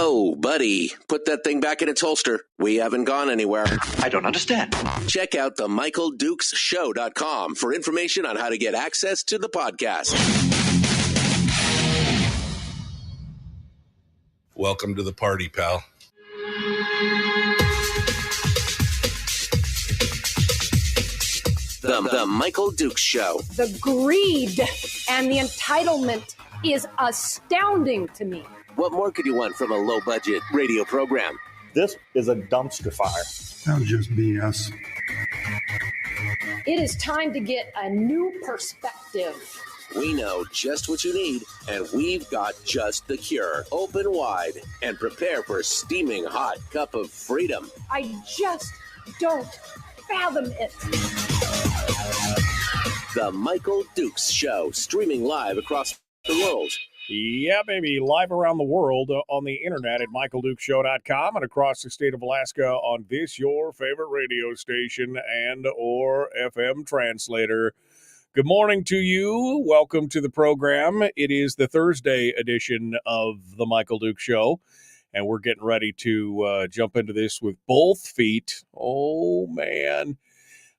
Whoa, buddy. Put that thing back in its holster. We haven't gone anywhere. I don't understand. Check out the MichaelDukesShow.com for information on how to get access to the podcast. Welcome to the party, pal. The Michael Dukes Show. The greed and the entitlement is astounding to me. What more could you want from a low-budget radio program? This is a dumpster fire. That was just BS. It is time to get a new perspective. We know just what you need, and we've got just the cure. Open wide and prepare for a steaming hot cup of freedom. I just don't fathom it. The Michael Dukes Show, streaming live across the world. Yeah, baby, live around the world on the internet at MichaelDukesShow.com and across the state of Alaska on this, your favorite radio station and or FM translator. Good morning to you. Welcome to the program. It is the Thursday edition of the Michael Dukes Show, and we're getting ready to jump into this with both feet. Oh, man.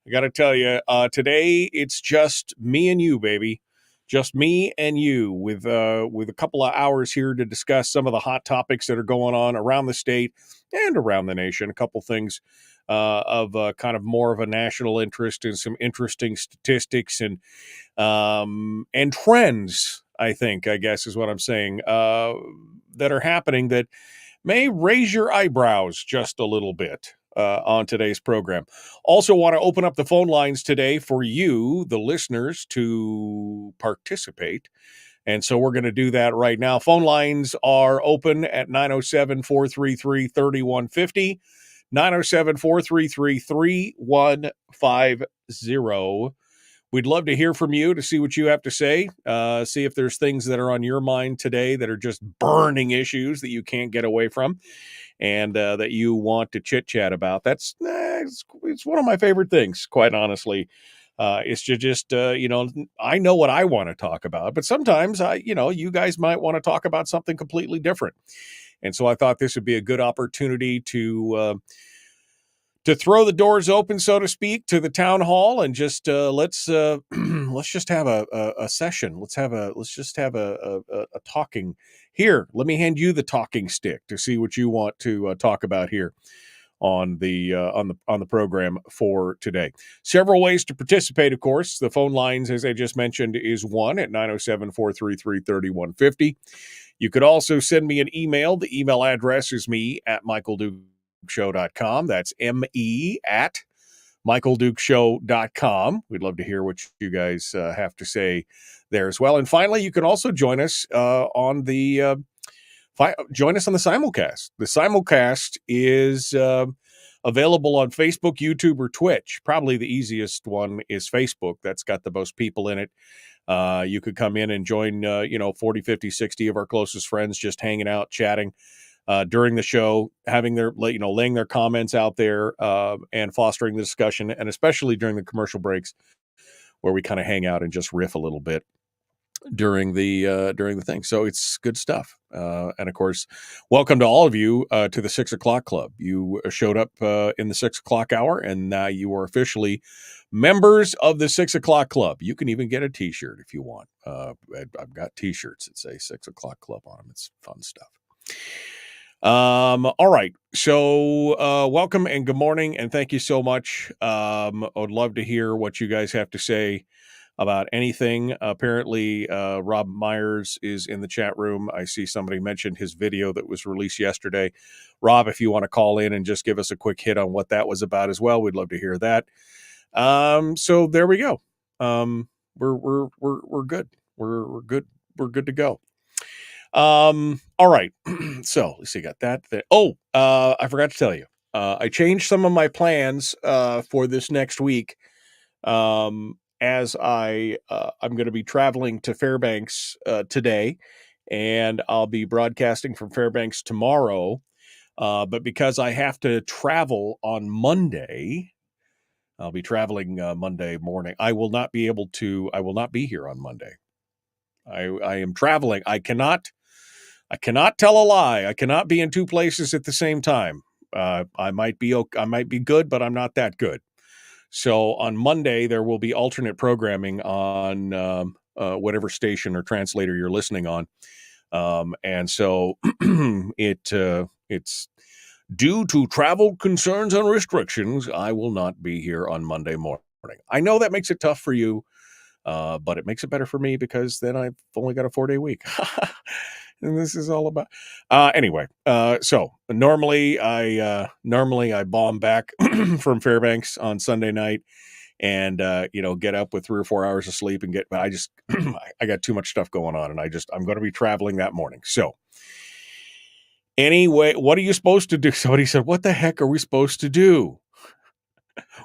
I got to tell you, today it's just me and you, baby. Just me and you with a couple of hours here to discuss some of the hot topics that are going on around the state and around the nation. A couple things of kind of more of a national interest and some interesting statistics and trends, I guess is what I'm saying, that are happening that may raise your eyebrows just a little bit. On today's program. Also want to open up the phone lines today for you, the listeners, to participate. And so we're going to do that right now. Phone lines are open at 907-433-3150, 907-433-3150. We'd love to hear from you to see what you have to say, see if there's things that are on your mind today that are just burning issues that you can't get away from and that you want to chit-chat about. That's it's one of my favorite things, quite honestly. It's to just, I know what I want to talk about, but sometimes, you guys might want to talk about something completely different. And so I thought this would be a good opportunity to throw the doors open, so to speak, to the town hall and just let's just have a session. Let's just have a talking. Here, let me hand you the talking stick to see what you want to talk about here on the program for today. Several ways to participate, of course. The phone lines, as I just mentioned, is 1 at 907-433-3150. You could also send me an email. The email address is me at MichaelDukesShow.com. That's me at MichaelDukesShow.com. We'd love to hear what you guys have to say there as well. And finally, you can also join us on the simulcast. The simulcast is available on Facebook, YouTube, or Twitch. Probably the easiest one is Facebook. That's got the most people in it. You could come in and join, 40, 50, 60 of our closest friends just hanging out, chatting during the show, having their, laying their comments out there and fostering the discussion, and especially during the commercial breaks where we kind of hang out and just riff a little bit during the thing. So it's good stuff. And of course, welcome to all of you to the 6 o'clock club. You showed up in the 6 o'clock hour, and now you are officially members of the 6 o'clock club. You can even get a t-shirt if you want. I've got t-shirts that say 6 o'clock club on them. It's fun stuff. All right. So, welcome and good morning. And thank you so much. I would love to hear what you guys have to say about anything. Apparently, Rob Myers is in the chat room. I see somebody mentioned his video that was released yesterday. Rob, if you want to call in and just give us a quick hit on what that was about as well, we'd love to hear that. So there we go. We're good. We're good. We're good to go. All right. So let's see, got that. I forgot to tell you, I changed some of my plans, for this next week. As I'm going to be traveling to Fairbanks, today, and I'll be broadcasting from Fairbanks tomorrow. But because I have to travel on Monday, I'll be traveling, Monday morning. I will not be here on Monday. I am traveling. I cannot I cannot tell a lie. I cannot be in two places at the same time. I might be good, but I'm not that good. So on Monday, there will be alternate programming on whatever station or translator you're listening on. And so it's due to travel concerns and restrictions, I will not be here on Monday morning. I know that makes it tough for you, but it makes it better for me because then I've only got a 4-day week. And this is all about anyway. So normally I bomb back from Fairbanks on Sunday night and get up with 3 or 4 hours of sleep and but I just I got too much stuff going on and I'm going to be traveling that morning. So anyway, what are you supposed to do? Somebody said, what the heck are we supposed to do?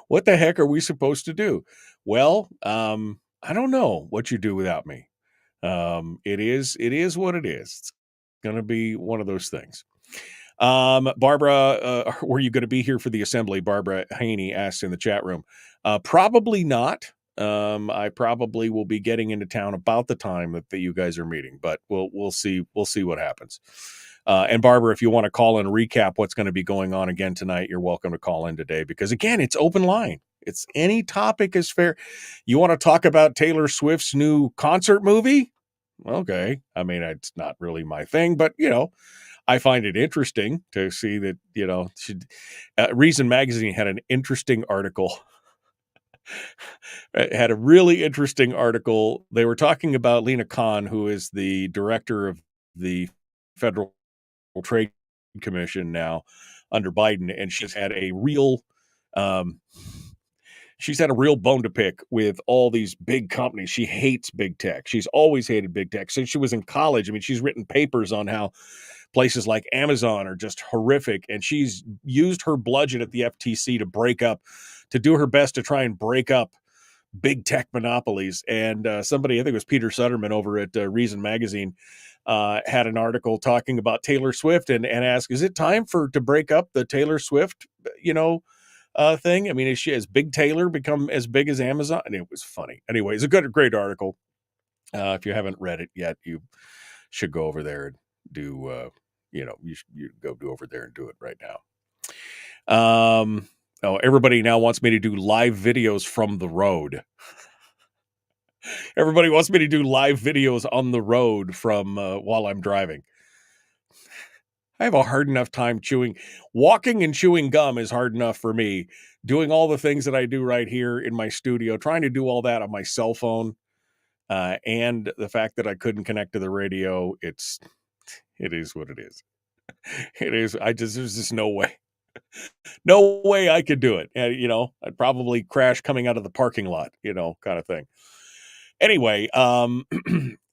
What the heck are we supposed to do? Well, I don't know what you do without me. It is what it is. It's going to be one of those things. Barbara, were you going to be here for the assembly? Barbara Haney asked in the chat room. Probably not. I probably will be getting into town about the time that you guys are meeting, but we'll see. We'll see what happens. And Barbara, if you want to call and recap what's going to be going on again tonight, you're welcome to call in today because again, it's open line. It's any topic is fair. You want to talk about Taylor Swift's new concert movie? Okay. I mean, it's not really my thing, but I find it interesting to see that, Reason Magazine had an interesting article. It had a really interesting article. They were talking about Lena Khan, who is the director of the Federal Trade Commission now under Biden, and she's had a real bone to pick with all these big companies. She hates big tech. She's always hated big tech since she was in college. I mean, she's written papers on how places like Amazon are just horrific, and she's used her bludgeon at the FTC to do her best to try and break up big tech monopolies. And somebody, I think it was Peter Sutterman over at Reason Magazine, had an article talking about Taylor Swift and asked, is it time to break up the Taylor Swift, thing? I mean, has Big Taylor become as big as Amazon? And it was funny. Anyway, it's a great article. If you haven't read it yet, you should go over there and do, you go over there and do it right now. Everybody now wants me to do live videos from the road. Everybody wants me to do live videos on the road from while I'm driving. I have a hard enough time walking and chewing gum is hard enough for me. Doing all the things that I do right here in my studio, trying to do all that on my cell phone, and the fact that I couldn't connect to the radio, it is what it is. It is. There's just no way. No way I could do it. I'd probably crash coming out of the parking lot, kind of thing. Anyway,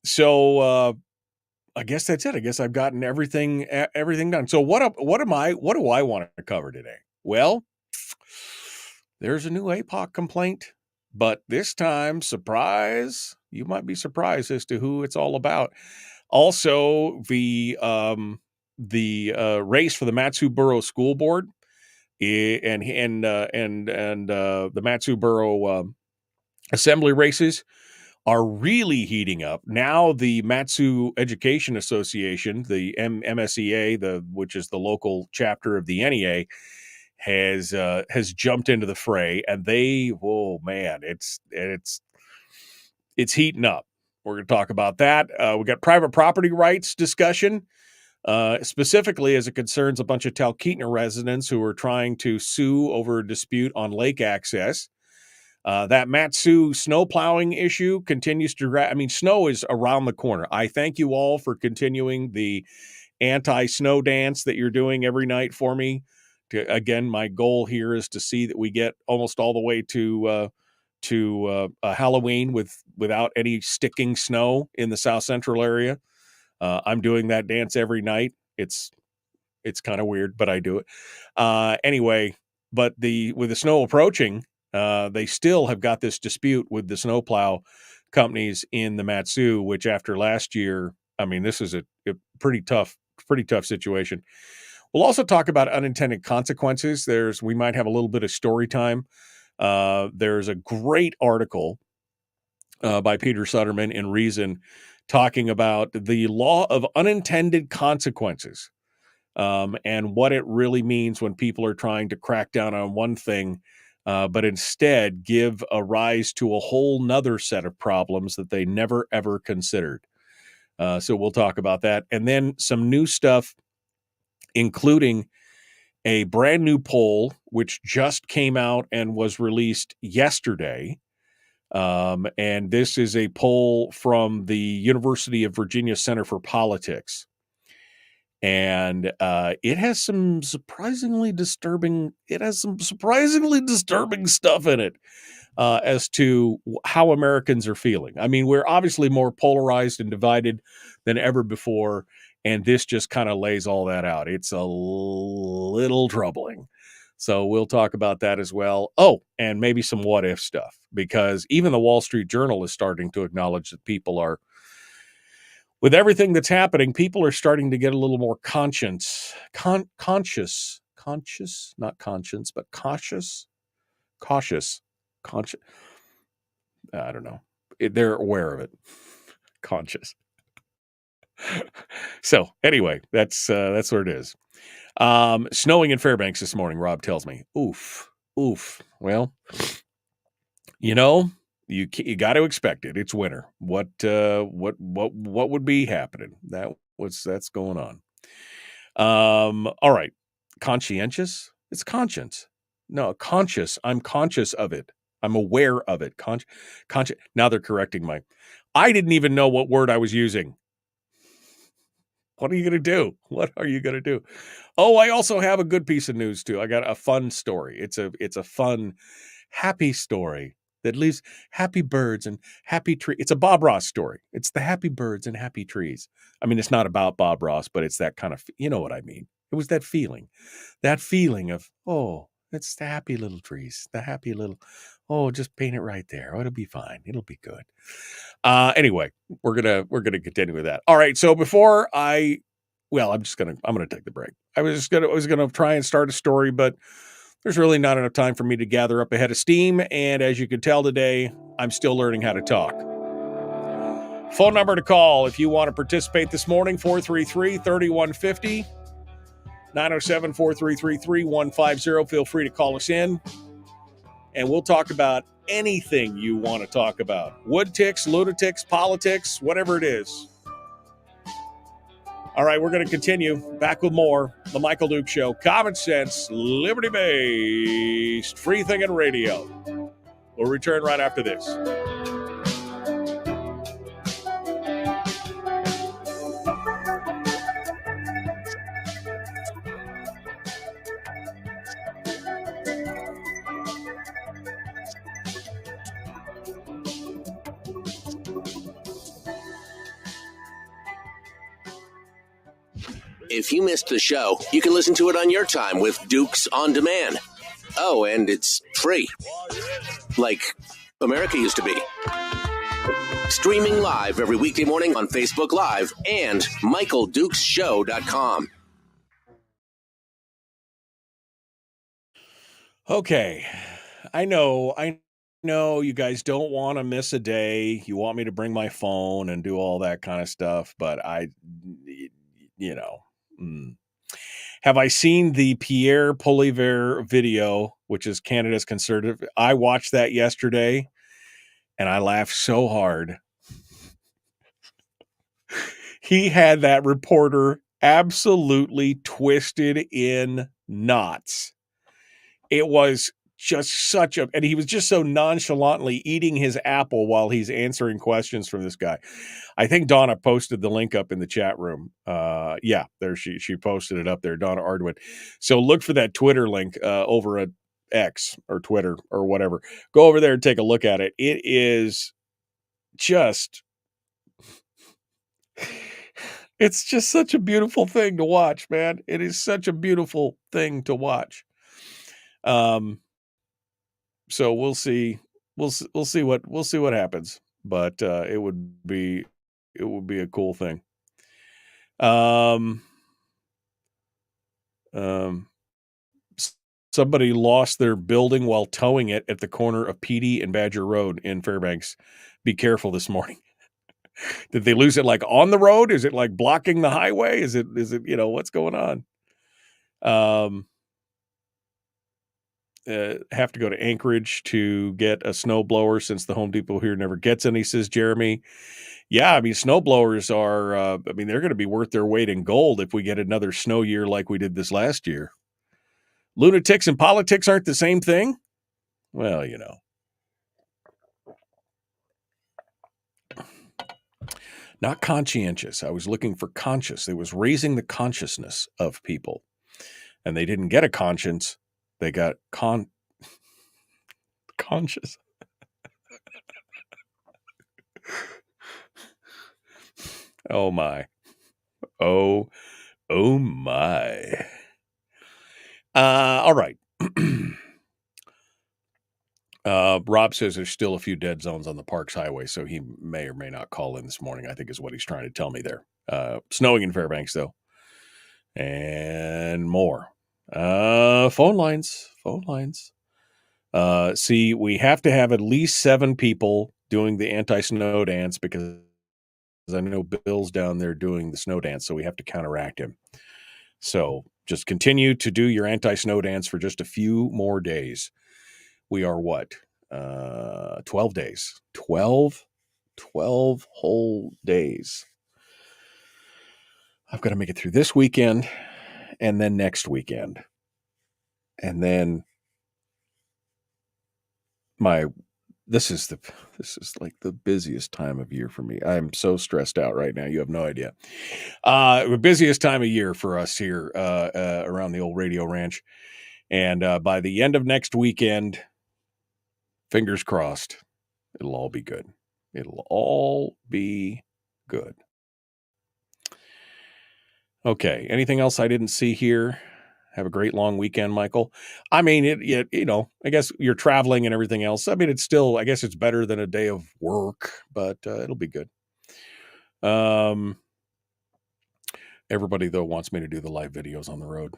so I guess that's it. I guess I've gotten everything done. So what do I want to cover today? Well, there's a new APOC complaint, but this time, surprise, you might be surprised as to who it's all about. Also, the race for the Mat-Su-Borough School Board and the Mat-Su-Borough assembly races are really heating up. Now the Mat-Su Education Association, the MSEA, which is the local chapter of the NEA, has jumped into the fray, and it's heating up. We're going to talk about that. We got private property rights discussion, specifically as it concerns a bunch of Talkeetna residents who are trying to sue over a dispute on lake access. That Mat-Su snow plowing issue continues to snow is around the corner. I thank you all for continuing the anti-snow dance that you're doing every night for me. Again, my goal here is to see that we get almost all the way to Halloween without any sticking snow in the South Central area. I'm doing that dance every night. It's kind of weird, but I do it. Anyway, but with the snow approaching, they still have got this dispute with the snowplow companies in the Mat-Su, which after last year, this is a pretty tough situation. We'll also talk about unintended consequences. We might have a little bit of story time. There's a great article by Peter Sutterman in Reason talking about the law of unintended consequences, and what it really means when people are trying to crack down on one thing, but instead give a rise to a whole nother set of problems that they never, ever considered. So we'll talk about that. And then some new stuff, including a brand new poll, which just came out and was released yesterday. And this is a poll from the University of Virginia Center for Politics. And it has some surprisingly disturbing stuff in it as to how Americans are feeling. I mean, we're obviously more polarized and divided than ever before, and this just kind of lays all that out. It's a little troubling. So we'll talk about that as well. Oh, and maybe some what if stuff, because even the Wall Street Journal is starting to acknowledge that people are, with everything that's happening, people are starting to get a little more conscious, not conscience, but cautious. I don't know. They're aware of it. Conscious. So anyway, that's what it is. Snowing in Fairbanks this morning, Rob tells me. Oof. Well, you got to expect it. It's winter. What would be happening? That's going on. All right. Conscientious? It's conscience. No, conscious. I'm conscious of it. I'm aware of it. Conscious. Now they're correcting I didn't even know what word I was using. What are you going to do? What are you going to do? Oh, I also have a good piece of news too. I got a fun story. It's a fun, happy story that leaves happy birds and happy trees. It's a Bob Ross story. It's the happy birds and happy trees. I mean, it's not about Bob Ross, but it's that kind of, you know what I mean? It was that feeling of, oh, it's the happy little trees, the happy little, oh, just paint it right there. Oh, it'll be fine. It'll be good. Anyway, we're gonna continue with that. All right. So before I'm gonna take the break. I was gonna try and start a story, but there's really not enough time for me to gather up a head of steam. And as you can tell today, I'm still learning how to talk. Phone number to call if you want to participate this morning, 433-3150. 907-433-3150. Feel free to call us in, and we'll talk about anything you want to talk about. Wood ticks, lunatics, politics, whatever it is. All right, we're going to continue. Back with more. The Michael Duke Show. Common sense, liberty-based, free-thinking radio. We'll return right after this. If you missed the show, you can listen to it on your time with Dukes On Demand. Oh, and it's free. Like America used to be. Streaming live every weekday morning on Facebook Live and MichaelDukesShow.com. Okay. I know you guys don't want to miss a day. You want me to bring my phone and do all that kind of stuff, but have I seen the Pierre Poilievre video, which is Canada's conservative? I watched that yesterday, and I laughed so hard. He had that reporter absolutely twisted in knots. It was just and he was just so nonchalantly eating his apple while he's answering questions from this guy. I think Donna posted the link up in the chat room. Yeah, there she posted it up there, Donna Ardwin. So look for that Twitter link over at X or Twitter or whatever. Go over there and take a look at it. It is just, it's just such a beautiful thing to watch, man. It is such a beautiful thing to watch. So we'll see what happens, but it would be a cool thing. Somebody lost their building while towing it at the corner of Petey and Badger Road in Fairbanks. Be careful this morning. Did they lose it like on the road? Is it like blocking the highway? Is it, what's going on? Have to go to Anchorage to get a snowblower since the Home Depot here never gets any, says Jeremy. Yeah, I mean, snowblowers are, they're going to be worth their weight in gold if we get another snow year like we did this last year. Lunatics and politics aren't the same thing? Well, Not conscientious. I was looking for conscious. It was raising the consciousness of people. And they didn't get a conscience. They got conscious. Oh my. Oh my. All right. Rob says there's still a few dead zones on the Parks Highway, so he may or may not call in this morning, I think is what he's trying to tell me there. Snowing in Fairbanks, though. And more. Phone lines. See, we have to have at least 7 people doing the anti-snow dance because I know Bill's down there doing the snow dance, so we have to counteract him. So just continue to do your anti-snow dance for just a few more days. We are what? 12 days. 12 whole days. I've got to make it through this weekend and then next weekend. And then this is like the busiest time of year for me. I'm so stressed out right now. You have no idea. The busiest time of year for us here around the old radio ranch. And by the end of next weekend, fingers crossed, it'll all be good. It'll all be good. Okay. Anything else I didn't see here? Have a great long weekend, Michael. I mean, I guess you're traveling and everything else. I mean, it's still, I guess it's better than a day of work, but it'll be good. Everybody, though, wants me to do the live videos on the road.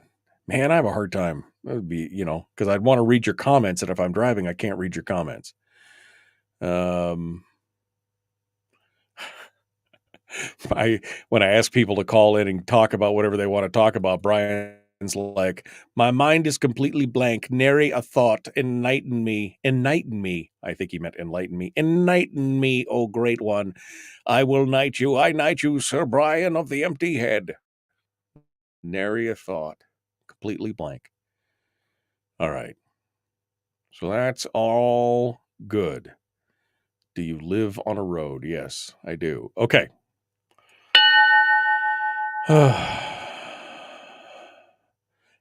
Man, I have a hard time. It would be, because I'd want to read your comments, and if I'm driving, I can't read your comments. When I ask people to call in and talk about whatever they want to talk about, Brian's like, my mind is completely blank. Nary a thought. Enlighten me. I think he meant enlighten me. Enlighten me, oh great one. I will knight you. I knight you, Sir Brian of the empty head. Nary a thought. Completely blank. All right. So that's all good. Do you live on a road? Yes, I do. Okay.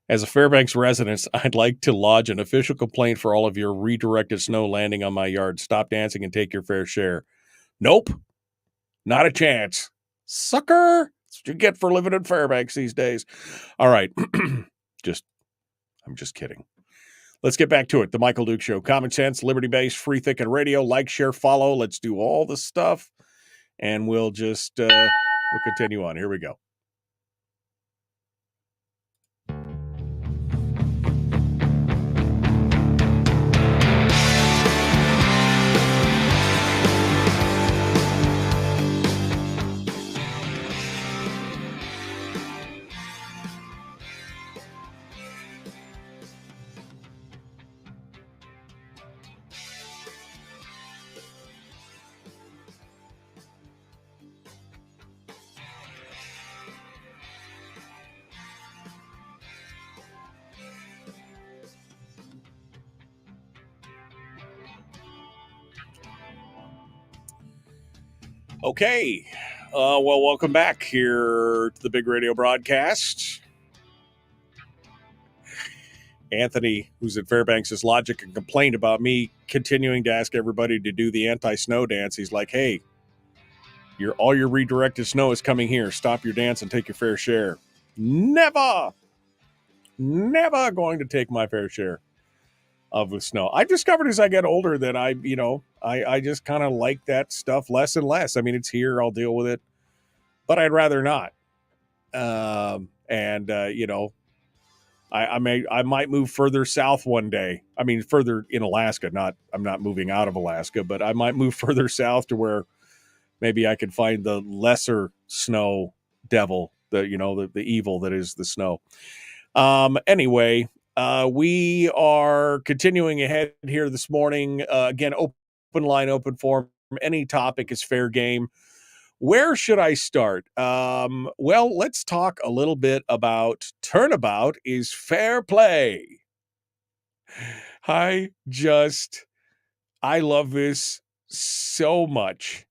As a Fairbanks resident, I'd like to lodge an official complaint for all of your redirected snow landing on my yard. Stop dancing and take your fair share. Nope. Not a chance. Sucker. That's what you get for living in Fairbanks these days. All right. I'm just kidding. Let's get back to it. The Michael Duke Show. Common sense, liberty-based, free thinking radio. Like, share, follow. Let's do all the stuff. And we'll just we'll continue on. Here we go. Okay. Well, welcome back here to the Big Radio broadcast. Anthony, who's at Fairbanks, is logic and complained about me continuing to ask everybody to do the anti-snow dance. He's like, hey, all your redirected snow is coming here. Stop your dance and take your fair share. Never going to take my fair share of the snow. I discovered as I get older that I just kind of like that stuff less and less. I mean, it's here, I'll deal with it, but I'd rather not. I might move further south one day. I mean, further in Alaska, I'm not moving out of Alaska, but I might move further south to where maybe I could find the lesser snow devil, the evil that is the snow. Anyway, we are continuing ahead here this morning. Again, open line, open forum. Any topic is fair game. Where should I start? Well, let's talk a little bit about turnabout is fair play. I love this so much.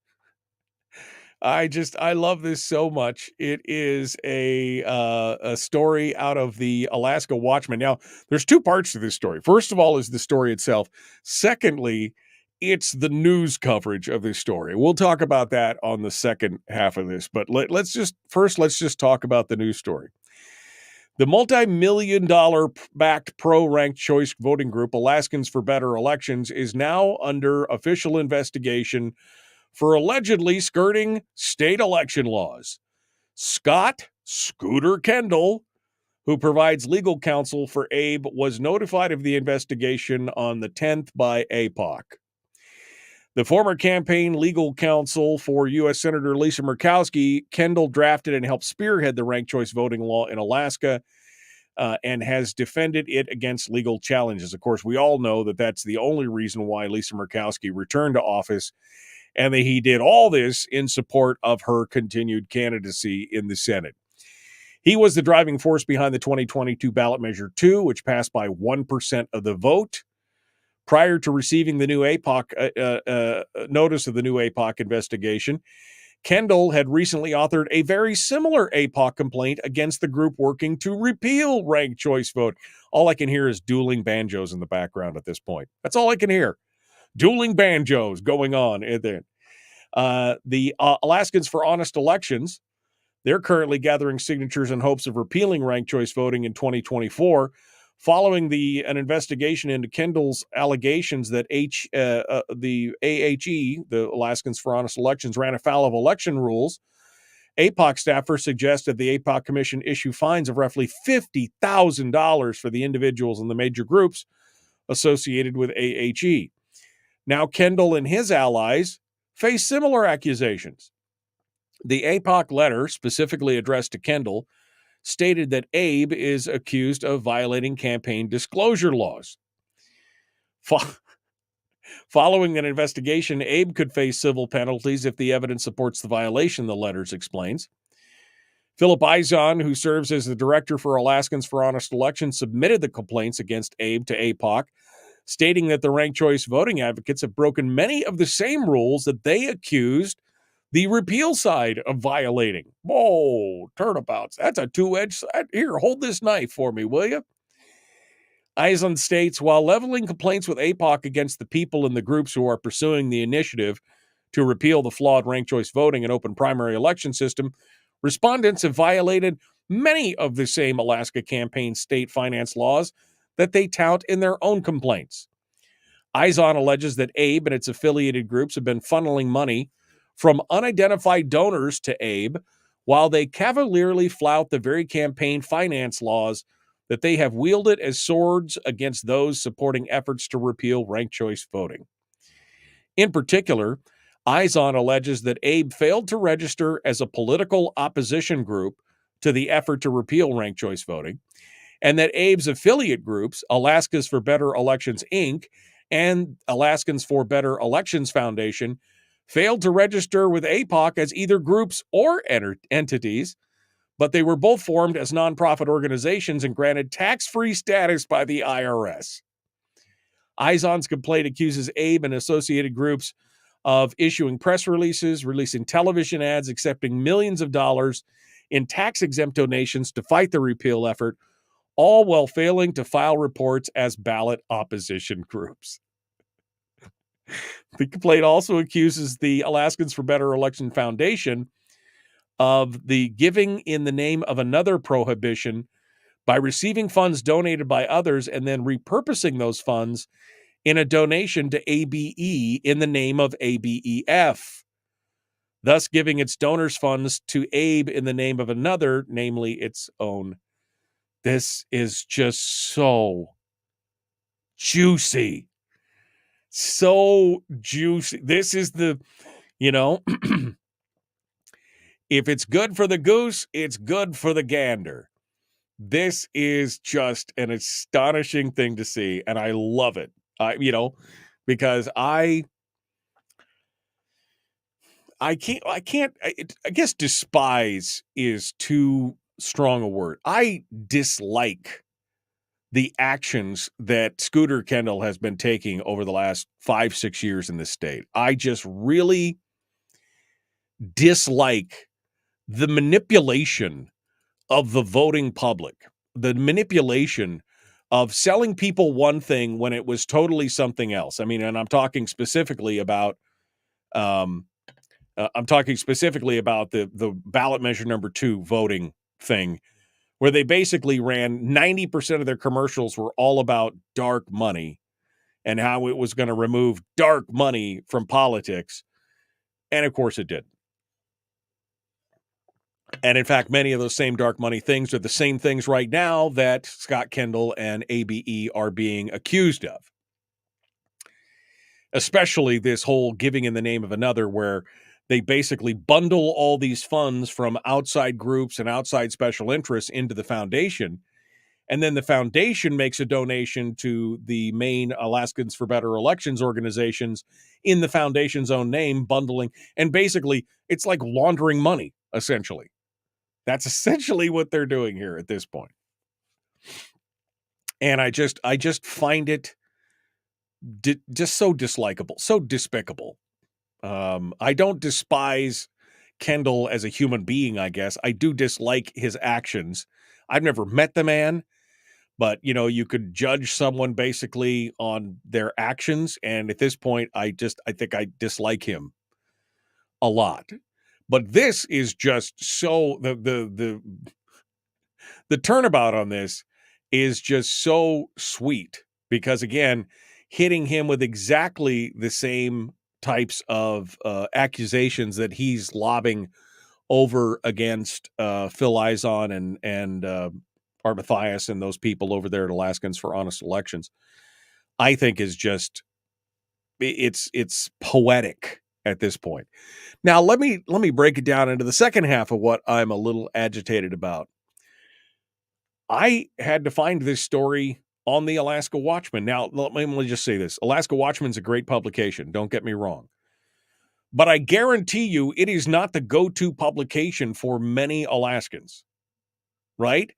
I love this so much. It is a story out of the Alaska Watchman. Now, there's two parts to this story. First of all is the story itself. Secondly, it's the news coverage of this story. We'll talk about that on the second half of this, but let's just talk about the news story. The multi-million-dollar backed pro-ranked choice voting group Alaskans for Better Elections is now under official investigation for allegedly skirting state election laws. Scott Scooter Kendall, who provides legal counsel for Abe, was notified of the investigation on the 10th by APOC. The former campaign legal counsel for U.S. Senator Lisa Murkowski, Kendall drafted and helped spearhead the ranked choice voting law in Alaska and has defended it against legal challenges. Of course, we all know that that's the only reason why Lisa Murkowski returned to office, and that he did all this in support of her continued candidacy in the Senate. He was the driving force behind the 2022 ballot measure 2, which passed by 1% of the vote. Prior to receiving the new APOC notice of the new APOC investigation, Kendall had recently authored a very similar APOC complaint against the group working to repeal ranked choice vote. All I can hear is dueling banjos in the background at this point. That's all I can hear. Dueling banjos going on in there. The Alaskans for Honest Elections, they're currently gathering signatures in hopes of repealing ranked choice voting in 2024. Following an investigation into Kendall's allegations that the AHE, the Alaskans for Honest Elections, ran afoul of election rules, APOC staffers suggested the APOC Commission issue fines of roughly $50,000 for the individuals and the major groups associated with AHE. Now, Kendall and his allies face similar accusations. The APOC letter, specifically addressed to Kendall, stated that Abe is accused of violating campaign disclosure laws. Following an investigation, Abe could face civil penalties if the evidence supports the violation, the letters explains. Philip Izon, who serves as the director for Alaskans for Honest Elections, submitted the complaints against Abe to APOC, stating that the ranked choice voting advocates have broken many of the same rules that they accused the repeal side of violating. Oh, turnabouts. That's a two-edged side. Here, hold this knife for me, will you? Izon states, while leveling complaints with APOC against the people in the groups who are pursuing the initiative to repeal the flawed ranked choice voting and open primary election system, respondents have violated many of the same Alaska campaign state finance laws that they tout in their own complaints. Izon alleges that Abe and its affiliated groups have been funneling money from unidentified donors to Abe, while they cavalierly flout the very campaign finance laws that they have wielded as swords against those supporting efforts to repeal ranked choice voting. In particular, Izon alleges that Abe failed to register as a political opposition group to the effort to repeal ranked choice voting, and that Abe's affiliate groups, Alaskans for Better Elections, Inc., and Alaskans for Better Elections Foundation, failed to register with APOC as either groups or entities, but they were both formed as nonprofit organizations and granted tax-free status by the IRS. Izon's complaint accuses Abe and associated groups of issuing press releases, releasing television ads, accepting millions of dollars in tax-exempt donations to fight the repeal effort, all while failing to file reports as ballot opposition groups. The complaint also accuses the Alaskans for Better Election Foundation of the giving in the name of another prohibition by receiving funds donated by others and then repurposing those funds in a donation to ABE in the name of ABEF, thus giving its donors' funds to Abe in the name of another, namely its own. This is just so juicy. So juicy. This is the You know, if it's good for the goose, it's good for the gander. This is just an astonishing thing to see, and I love it. Because I guess despise is too strong a word. I dislike the actions that Scooter Kendall has been taking over the last 5-6 years in this state. I just really dislike the manipulation of the voting public, the manipulation of selling people one thing when it was totally something else. I mean, and I'm talking specifically about the ballot measure number 2 voting thing, where they basically ran 90% of their commercials were all about dark money and how it was going to remove dark money from politics. And of course it did. And in fact, many of those same dark money things are the same things right now that Scott Kendall and ABE are being accused of. Especially this whole giving in the name of another, where they basically bundle all these funds from outside groups and outside special interests into the foundation. And then the foundation makes a donation to the main Alaskans for Better Elections organizations in the foundation's own name, bundling. And basically, it's like laundering money, essentially. That's essentially what they're doing here at this point. And I just find it just so dislikable, so despicable. I don't despise Kendall as a human being, I guess. I do dislike his actions. I've never met the man, but, you could judge someone basically on their actions. And at this point, I think I dislike him a lot. But this is just so the turnabout on this is just so sweet, because again, hitting him with exactly the same types of accusations that he's lobbing over against Phil Izon and Art Mathias and those people over there at Alaskans for Honest Elections, I think is just it's poetic at this point. Now, let me break it down into the second half of what I'm a little agitated about. I had to find this story on the Alaska Watchman. Now, let me just say this. Alaska Watchman's a great publication. Don't get me wrong. But I guarantee you it is not the go-to publication for many Alaskans, right?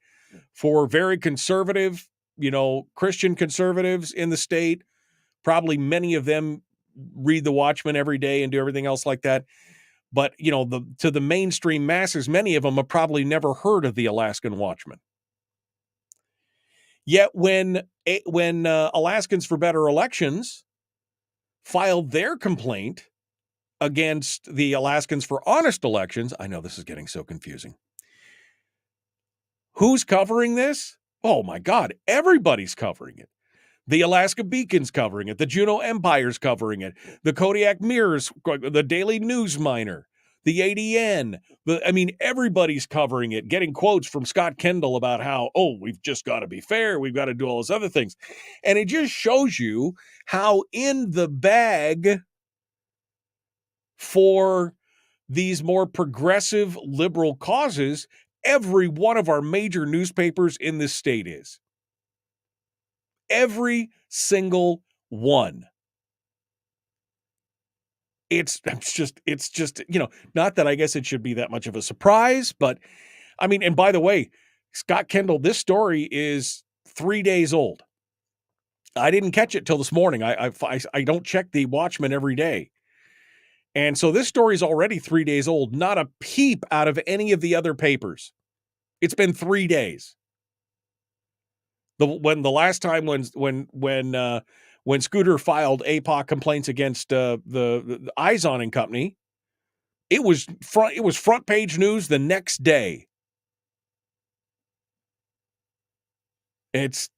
For very conservative, Christian conservatives in the state, probably many of them read the Watchman every day and do everything else like that. But, to the mainstream masses, many of them have probably never heard of the Alaskan Watchman. Yet when Alaskans for Better Elections filed their complaint against the Alaskans for Honest Elections, I know this is getting so confusing. Who's covering this? Oh my God, everybody's covering it. The Alaska Beacon's covering it. The Juneau Empire's covering it. The Kodiak Mirror's, the Daily News Miner, the ADN. Everybody's covering it, getting quotes from Scott Kendall about how, we've just got to be fair. We've got to do all those other things. And it just shows you how in the bag for these more progressive liberal causes, every one of our major newspapers in this state is. Every single one. It's just, not that I guess it should be that much of a surprise, but and by the way, Scott Kendall, this story is 3 days old. I didn't catch it till this morning. I don't check the Watchman every day. And so this story is already 3 days old, not a peep out of any of the other papers. It's been 3 days. When Scooter filed APOC complaints against the Izon and Company, it was front page news the next day. It's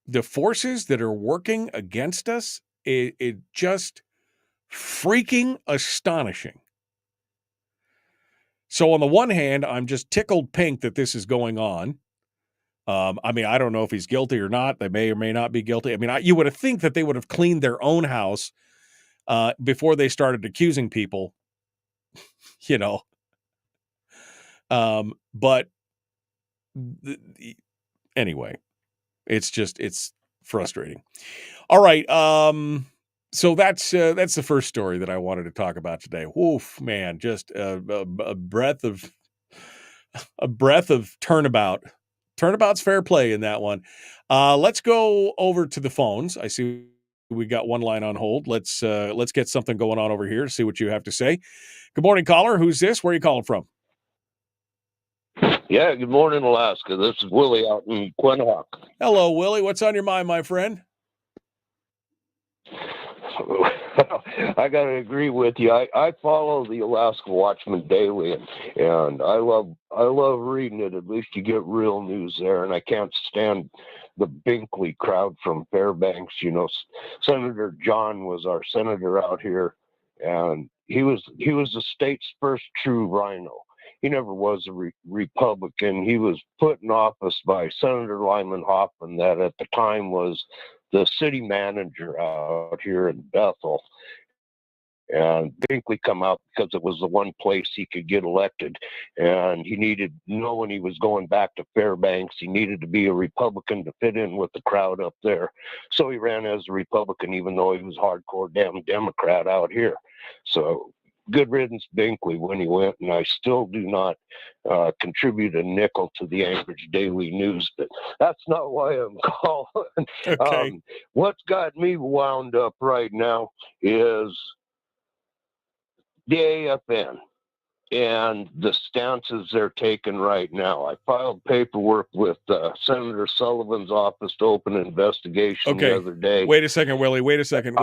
the forces that are working against us. It just freaking astonishing. So on the one hand, I'm just tickled pink that this is going on. I don't know if he's guilty or not. They may or may not be guilty. You would have think that they would have cleaned their own house before they started accusing people you know. But anyway, it's frustrating. All right. So that's the first story that I wanted to talk about today. Oof, man, just a breath of turnabout. Turnabout's fair play in that one. Let's go over to the phones. I see we got one line on hold. Let's get something going on over here. See what you have to say. Good morning, caller. Who's this? Where are you calling from? Yeah, good morning, Alaska. This is Willie out in Quinhagak. Hello, Willie. What's on your mind, my friend? I got to agree with you. I follow the Alaska Watchman daily, and I love reading it. At least you get real news there, and I can't stand the Binkley crowd from Fairbanks. You know, Senator John was our senator out here, and he was the state's first true rhino. He never was a Republican. He was put in office by Senator Lyman Hoffman, that at the time was the city manager out here in Bethel. And Binkley come out because it was the one place he could get elected. And he needed, knowing he was going back to Fairbanks, he needed to be a Republican to fit in with the crowd up there. So he ran as a Republican, even though he was hardcore damn Democrat out here. So good riddance, Binkley, when he went, and I still do not contribute a nickel to the Anchorage Daily News, but that's not why I'm calling. Okay. What's got me wound up right now is the AFN and the stances they're taking right now. I filed paperwork with Senator Sullivan's office to open an investigation the other day. Wait a second, Willie. Wait a second.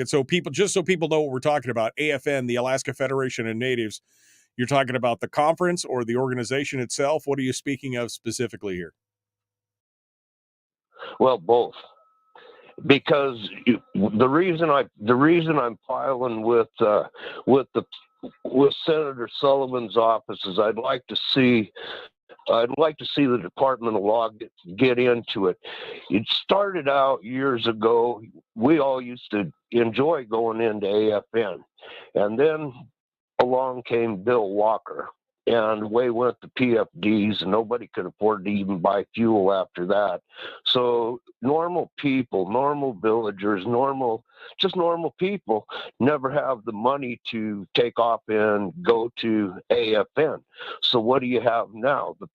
So people know what we're talking about, AFN, the Alaska Federation of Natives, you're talking about the conference or the organization itself? What are you speaking of specifically here? Well, both. Because the reason I'm filing with Senator Sullivan's office is I'd like to see the Department of Law get into it. It started out years ago. We all used to enjoy going into AFN, and then along came Bill Walker, and away went the PFDs, and nobody could afford to even buy fuel after that. So normal people, normal villagers, just normal people never have the money to take off and go to AFN. So what do you have now? The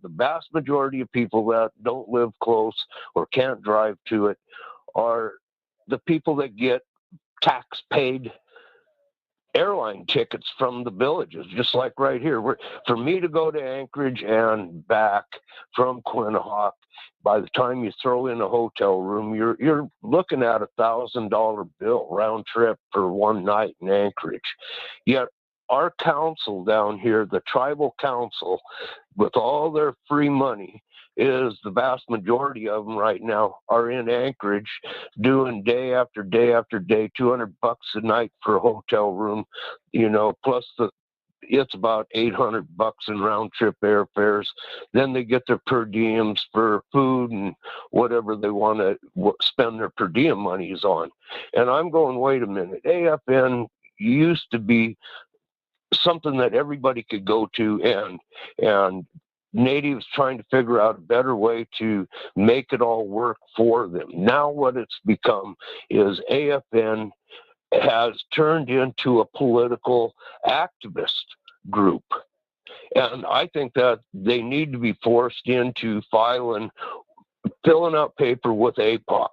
vast majority of people that don't live close or can't drive to it are the people that get tax paid airline tickets from the villages, just like right here. For me to go to Anchorage and back from Quinhagak, by the time you throw in a hotel room, you're looking at $1,000 bill round trip for one night in Anchorage. Yet our council down here, the tribal council, with all their free money, is the vast majority of them right now are in Anchorage doing day after day after day, $200 a night for a hotel room, plus it's about $800 in round trip airfares. Then they get their per diems for food and whatever they want to spend their per diem monies on. And I'm going, wait a minute, AFN used to be something that everybody could go to, and Natives trying to figure out a better way to make it all work for them. Now what it's become is AFN has turned into a political activist group. And I think that they need to be forced into filling out paper with APOC.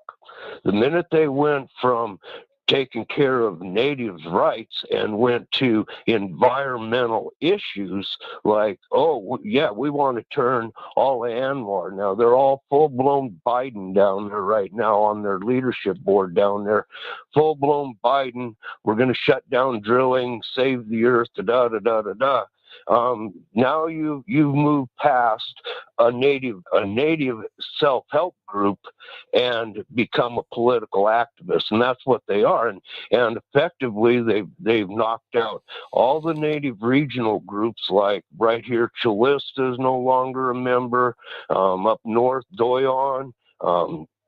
The minute they went from taking care of Natives' rights and went to environmental issues like, oh, yeah, we want to turn all ANWR. Now, they're all full-blown Biden down there right now on their leadership board down there. Full-blown Biden. We're going to shut down drilling, save the earth, da-da-da-da-da-da. Now you've moved past a native self-help group and become a political activist, and that's what they are. And effectively, they've knocked out all the native regional groups. Like right here, Chulista is no longer a member. Up north, Doyon.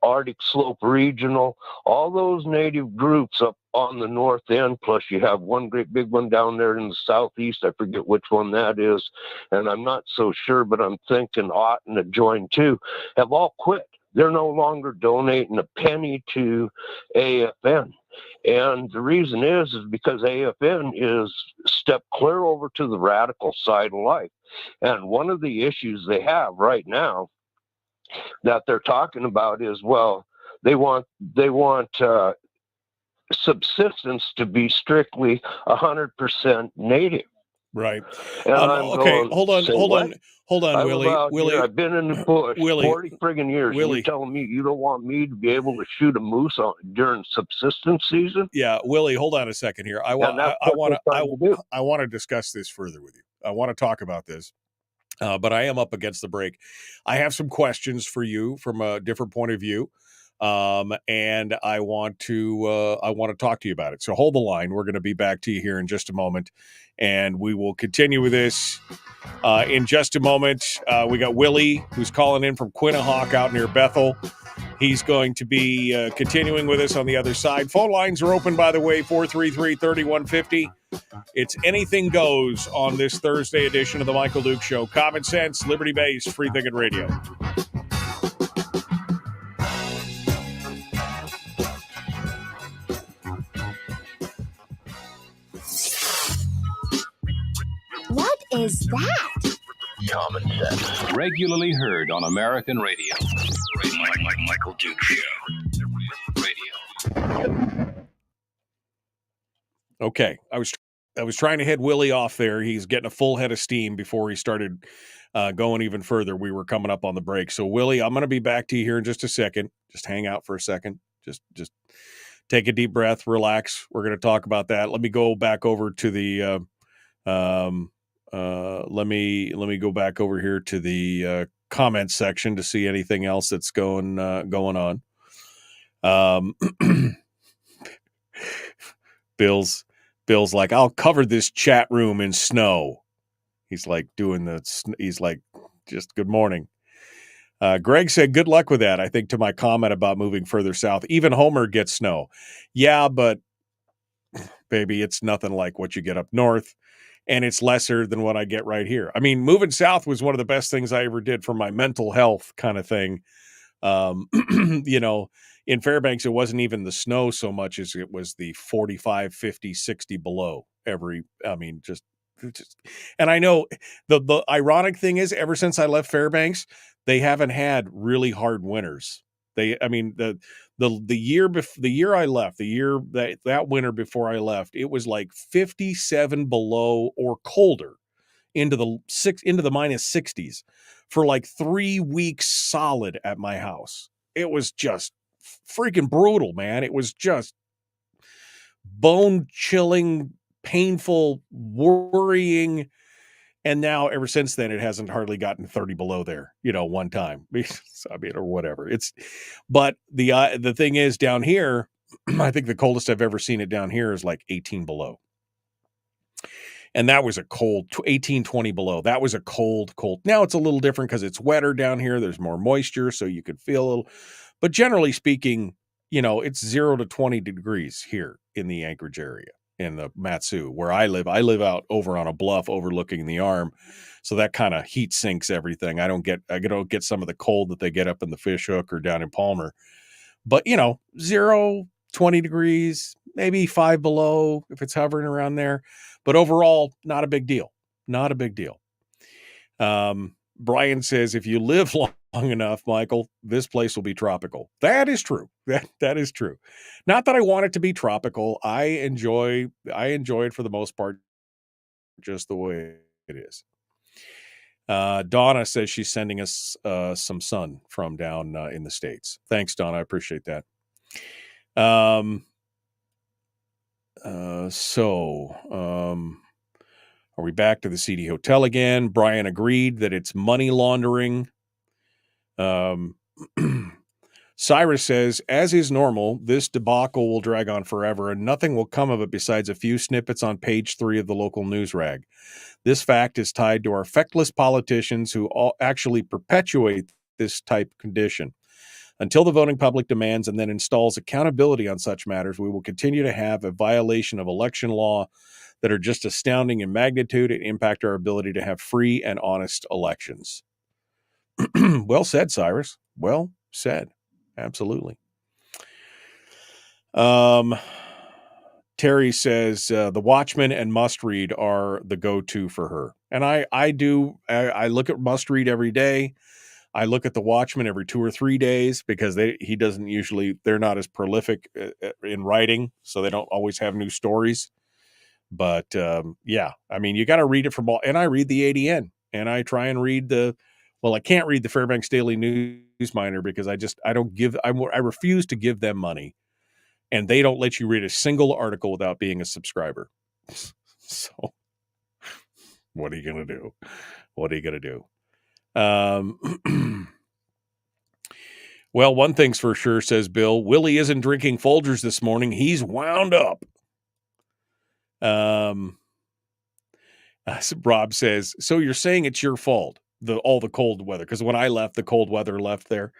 Arctic Slope Regional, all those native groups up on the north end, plus you have one great big one down there in the southeast. I forget which one that is, and I'm not so sure, but I'm thinking Otten to join too, have all quit. They're no longer donating a penny to AFN. And the reason is because AFN is step clear over to the radical side of life. And one of the issues they have right now that they're talking about is, well, they want subsistence to be strictly 100% native. Right. And Okay. Hold on, Willie. I've been in the bush 40 friggin' years. Willie, you're telling me you don't want me to be able to shoot a moose during subsistence season? Yeah, Willie, hold on a second here. I want to discuss this further with you. I want to talk about this. But I am up against the break. I have some questions for you from a different point of view, and I want to talk to you about it. So hold the line. We're going to be back to you here in just a moment, and we will continue with this in just a moment. We got Willie, who's calling in from Quinnahock out near Bethel. He's going to be continuing with us on the other side. Phone lines are open, by the way, 433-3150. It's anything goes on this Thursday edition of the Michael Duke Show. Common sense, liberty-based, free-thinking radio. What is that? Common sense. Regularly heard on American radio. Michael Duke Show. Radio. Okay, I was trying to head Willie off there. He's getting a full head of steam before he started going even further. We were coming up on the break. So, Willie, I'm going to be back to you here in just a second. Just hang out for a second. Just take a deep breath, relax. We're going to talk about that. Let me go back over to the let me go back over here to the comments section to see anything else that's going on. Bill's like, I'll cover this chat room in snow. He's like just good morning. Greg said, good luck with that. I think to my comment about moving further south, even Homer gets snow. Yeah, but baby, it's nothing like what you get up north, and it's lesser than what I get right here. I mean, moving south was one of the best things I ever did for my mental health kind of thing. In Fairbanks, it wasn't even the snow so much as it was the 45, 50, 60 below just, and I know the ironic thing is ever since I left Fairbanks, they haven't had really hard winters. The year I left, that winter before I left, it was like 57 below or colder into the minus 60s for like 3 weeks solid at my house. It was just freaking brutal, man. It was just bone chilling, painful, worrying. And now ever since then, it hasn't hardly gotten 30 below there, one time. Or whatever. But the thing is down here, I think the coldest I've ever seen it down here is like 18 below. And that was a cold 18, 20 below. That was a cold. Now it's a little different because it's wetter down here. There's more moisture, so you could feel a little. But generally speaking, it's 0 to 20 degrees here in the Anchorage area, in the Matsu, where I live. I live out over on a bluff overlooking the Arm, so that kind of heat sinks everything. I don't get some of the cold that they get up in the Fish Hook or down in Palmer. But 0, 20 degrees, maybe 5 below if it's hovering around there. But overall, not a big deal. Not a big deal. Brian says, if you live long enough, Michael, this place will be tropical. That is true. That is true. Not that I want it to be tropical. I enjoy it for the most part, just the way it is. Donna says she's sending us some sun from down in the States. Thanks, Donna. I appreciate that. Are we back to the CD Hotel again? Brian agreed that it's money laundering. Cyrus says, as is normal, this debacle will drag on forever and nothing will come of it besides a few snippets on page 3 of the local news rag. This fact is tied to our feckless politicians who all actually perpetuate this type of condition. Until the voting public demands and then installs accountability on such matters, we will continue to have a violation of election law that are just astounding in magnitude and impact our ability to have free and honest elections. Well said, Cyrus. Well said. Absolutely. Terry says The Watchmen and Must Read are the go-to for her. And I look at Must Read every day. I look at The Watchmen every 2 or 3 days because they're not as prolific in writing, so they don't always have new stories. But yeah, I mean, you got to read it from all, and I read the ADN, and I try and read I can't read the Fairbanks Daily Newsminer because I refuse to give them money, and they don't let you read a single article without being a subscriber. So what are you going to do? What are you going to do? Well, one thing's for sure, says Bill. Willie isn't drinking Folgers this morning. He's wound up. Rob says, so you're saying it's your fault, all the cold weather? Because when I left, the cold weather left there.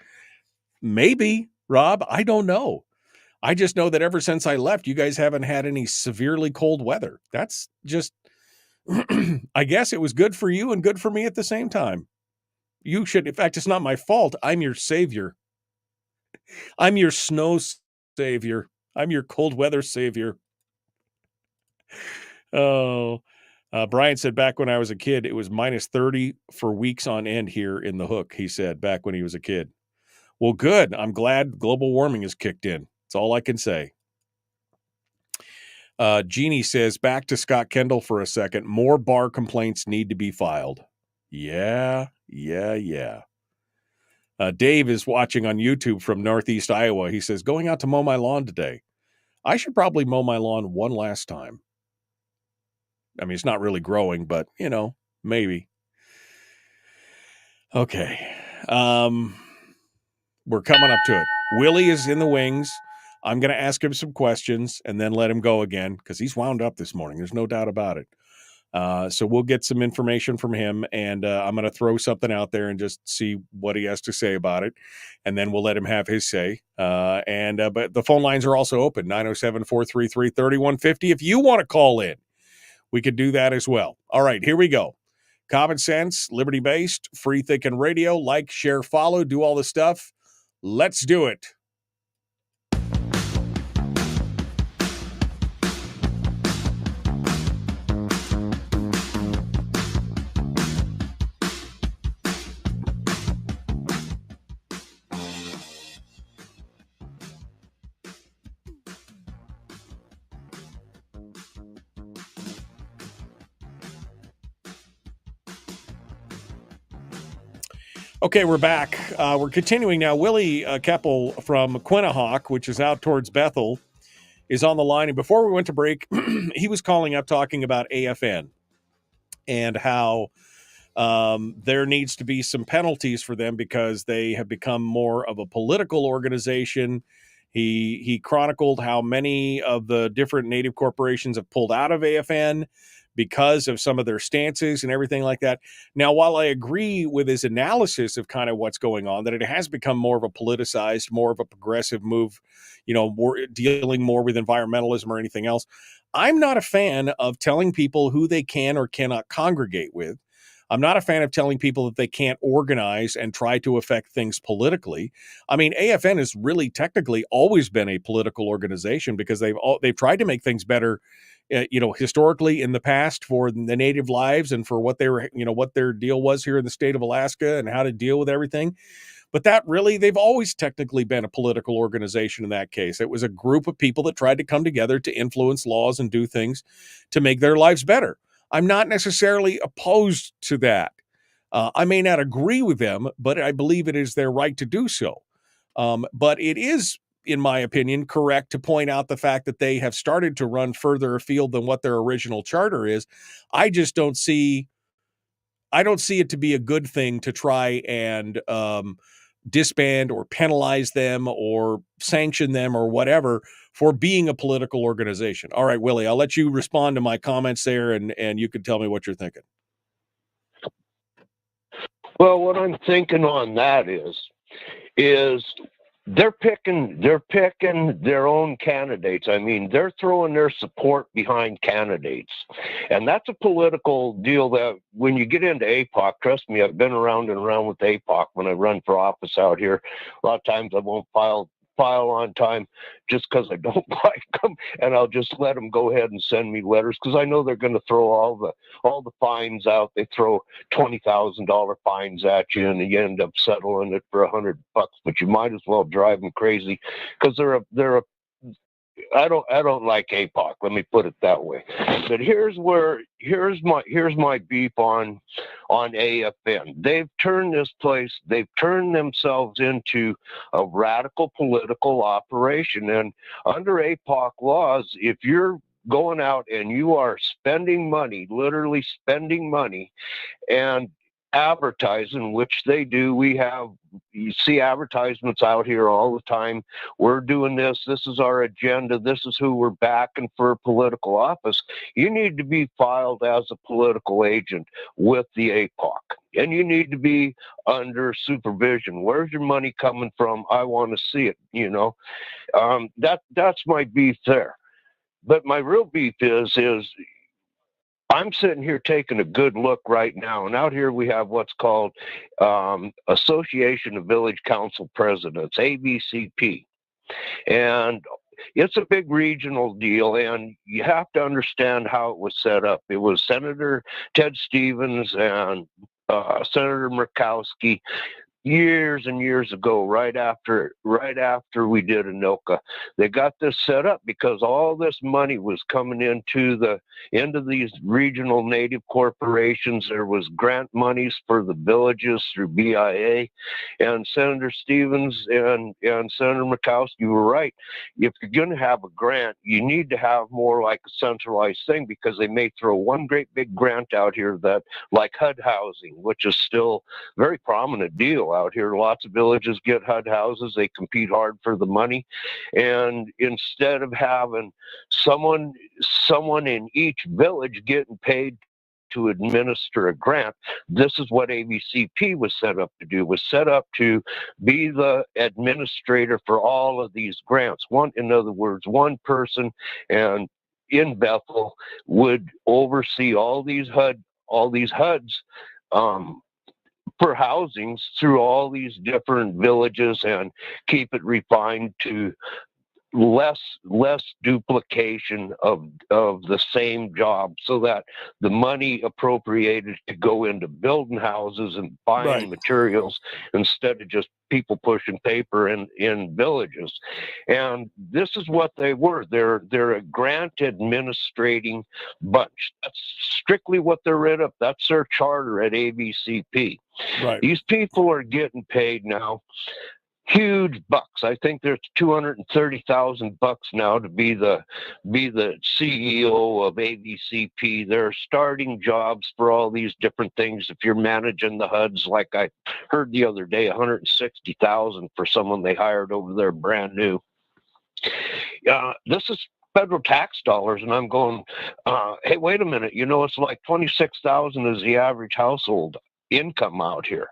Maybe, Rob. I don't know. I just know that ever since I left, you guys haven't had any severely cold weather. That's just, I guess it was good for you and good for me at the same time. You should, in fact, it's not my fault. I'm your savior. I'm your snow savior. I'm your cold weather savior. Oh, Brian said back when I was a kid, it was minus 30 for weeks on end here in the Hook, he said, back when he was a kid. Well, good. I'm glad global warming has kicked in. That's all I can say. Jeannie says, back to Scott Kendall for a second. More bar complaints need to be filed. Yeah. Dave is watching on YouTube from Northeast Iowa. He says, going out to mow my lawn today. I should probably mow my lawn one last time. I mean, it's not really growing, but, maybe. Okay. We're coming up to it. Willie is in the wings. I'm going to ask him some questions and then let him go again because he's wound up this morning. There's no doubt about it. So we'll get some information from him, and I'm going to throw something out there and just see what he has to say about it, and then we'll let him have his say. But the phone lines are also open, 907-433-3150. If you want to call in, we could do that as well. All right, here we go. Common sense, liberty-based, free-thinking radio. Like, share, follow, do all the stuff. Let's do it. Okay, we're back. We're continuing now. Willie Keppel from Quinnahock, which is out towards Bethel, is on the line. And before we went to break, he was calling up talking about AFN and how there needs to be some penalties for them because they have become more of a political organization. He chronicled how many of the different Native corporations have pulled out of AFN because of some of their stances and everything like that. Now, while I agree with his analysis of kind of what's going on, that it has become more of a politicized, more of a progressive move, dealing more with environmentalism or anything else, I'm not a fan of telling people who they can or cannot congregate with. I'm not a fan of telling people that they can't organize and try to affect things politically. I mean, AFN has really technically always been a political organization because they've tried to make things better, historically in the past for the Native lives and for what they were, what their deal was here in the state of Alaska and how to deal with everything. But they've always technically been a political organization in that case. It was a group of people that tried to come together to influence laws and do things to make their lives better. I'm not necessarily opposed to that. I may not agree with them, but I believe it is their right to do so. But it is, in my opinion, correct to point out the fact that they have started to run further afield than what their original charter is. I don't see it to be a good thing to try and disband or penalize them or sanction them or whatever for being a political organization. All right, Willie, I'll let you respond to my comments there, and you can tell me what you're thinking. Well, what I'm thinking on that is they're picking their own candidates. I mean, they're throwing their support behind candidates, and that's a political deal that when you get into APOC, trust me, I've been around and around with APOC when I run for office out here. A lot of times I won't file on time just because I don't like them, and I'll just let them go ahead and send me letters because I know they're going to throw all the fines out. They throw $20,000 fines at you, and you end up settling it for $100. But you might as well drive them crazy because I don't like APOC. Let me put it that way. But here's my beef on AFN. They've turned this place. They've turned themselves into a radical political operation. And under APOC laws, if you're going out and you are spending money, literally spending money, and advertising, which they do. You see advertisements out here all the time. We're doing this. This is our agenda. This is who we're backing for political office. You need to be filed as a political agent with the APOC, and you need to be under supervision. Where's your money coming from? I want to see it. That's my beef there. But my real beef is I'm sitting here taking a good look right now, and out here we have what's called Association of Village Council Presidents, AVCP. And it's a big regional deal, and you have to understand how it was set up. It was Senator Ted Stevens and Senator Murkowski years and years ago, right after we did Anoka. They got this set up because all this money was coming into these regional native corporations. There was grant monies for the villages through BIA, and Senator Stevens and Senator Murkowski were right. If you're going to have a grant, you need to have more like a centralized thing, because they may throw one great big grant out here that, like HUD housing, which is still a very prominent deal out here. Lots of villages get HUD houses. They compete hard for the money. And instead of having someone in each village getting paid to administer a grant, this is what AVCP was set up to do, was set up to be the administrator for all of these grants. In other words, one person and in Bethel would oversee all these HUDs for housings through all these different villages and keep it refined to less duplication of the same job, so that the money appropriated to go into building houses and buying materials instead of just people pushing paper in villages. And this is what they were. They're a grant administrating bunch. That's strictly what they're rid of. That's their charter at AVCP. Right. These people are getting paid now huge bucks. I think there's $230,000 now to be the CEO of AVCP. They're starting jobs for all these different things. If you're managing the HUDs, like I heard the other day, $160,000 for someone they hired over there brand new. This is federal tax dollars, and I'm going, hey, wait a minute. It's like $26,000 is the average household income out here.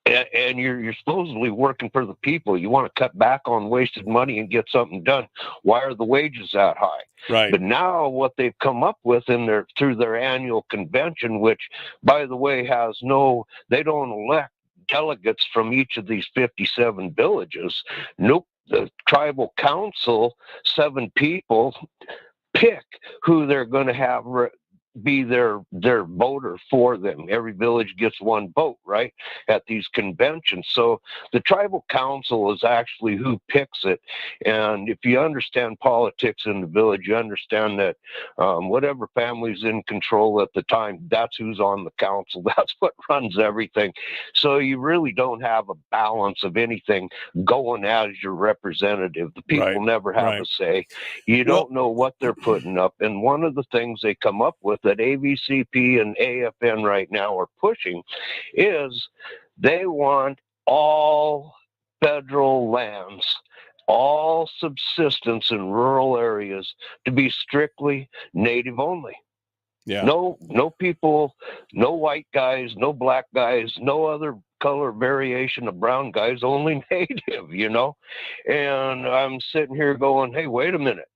And you're supposedly working for the people. You want to cut back on wasted money and get something done. Why are the wages that high? Right. But now what they've come up with through their annual convention, which, by the way, they don't elect delegates from each of these 57 villages. Nope. The tribal council, 7 people, pick who they're going to have be their voter for them. Every village gets one vote, right, at these conventions. So the tribal council is actually who picks it. And if you understand politics in the village, you understand that whatever family's in control at the time, that's who's on the council. That's what runs everything. So you really don't have a balance of anything going as your representative. The people never have a say. You don't know what they're putting up. And one of the things they come up with that AVCP and AFN right now are pushing is they want all federal lands, all subsistence in rural areas to be strictly native only. Yeah. No people, no white guys, no black guys, no other color variation of brown guy's only native, you know? And I'm sitting here going, hey, wait a minute.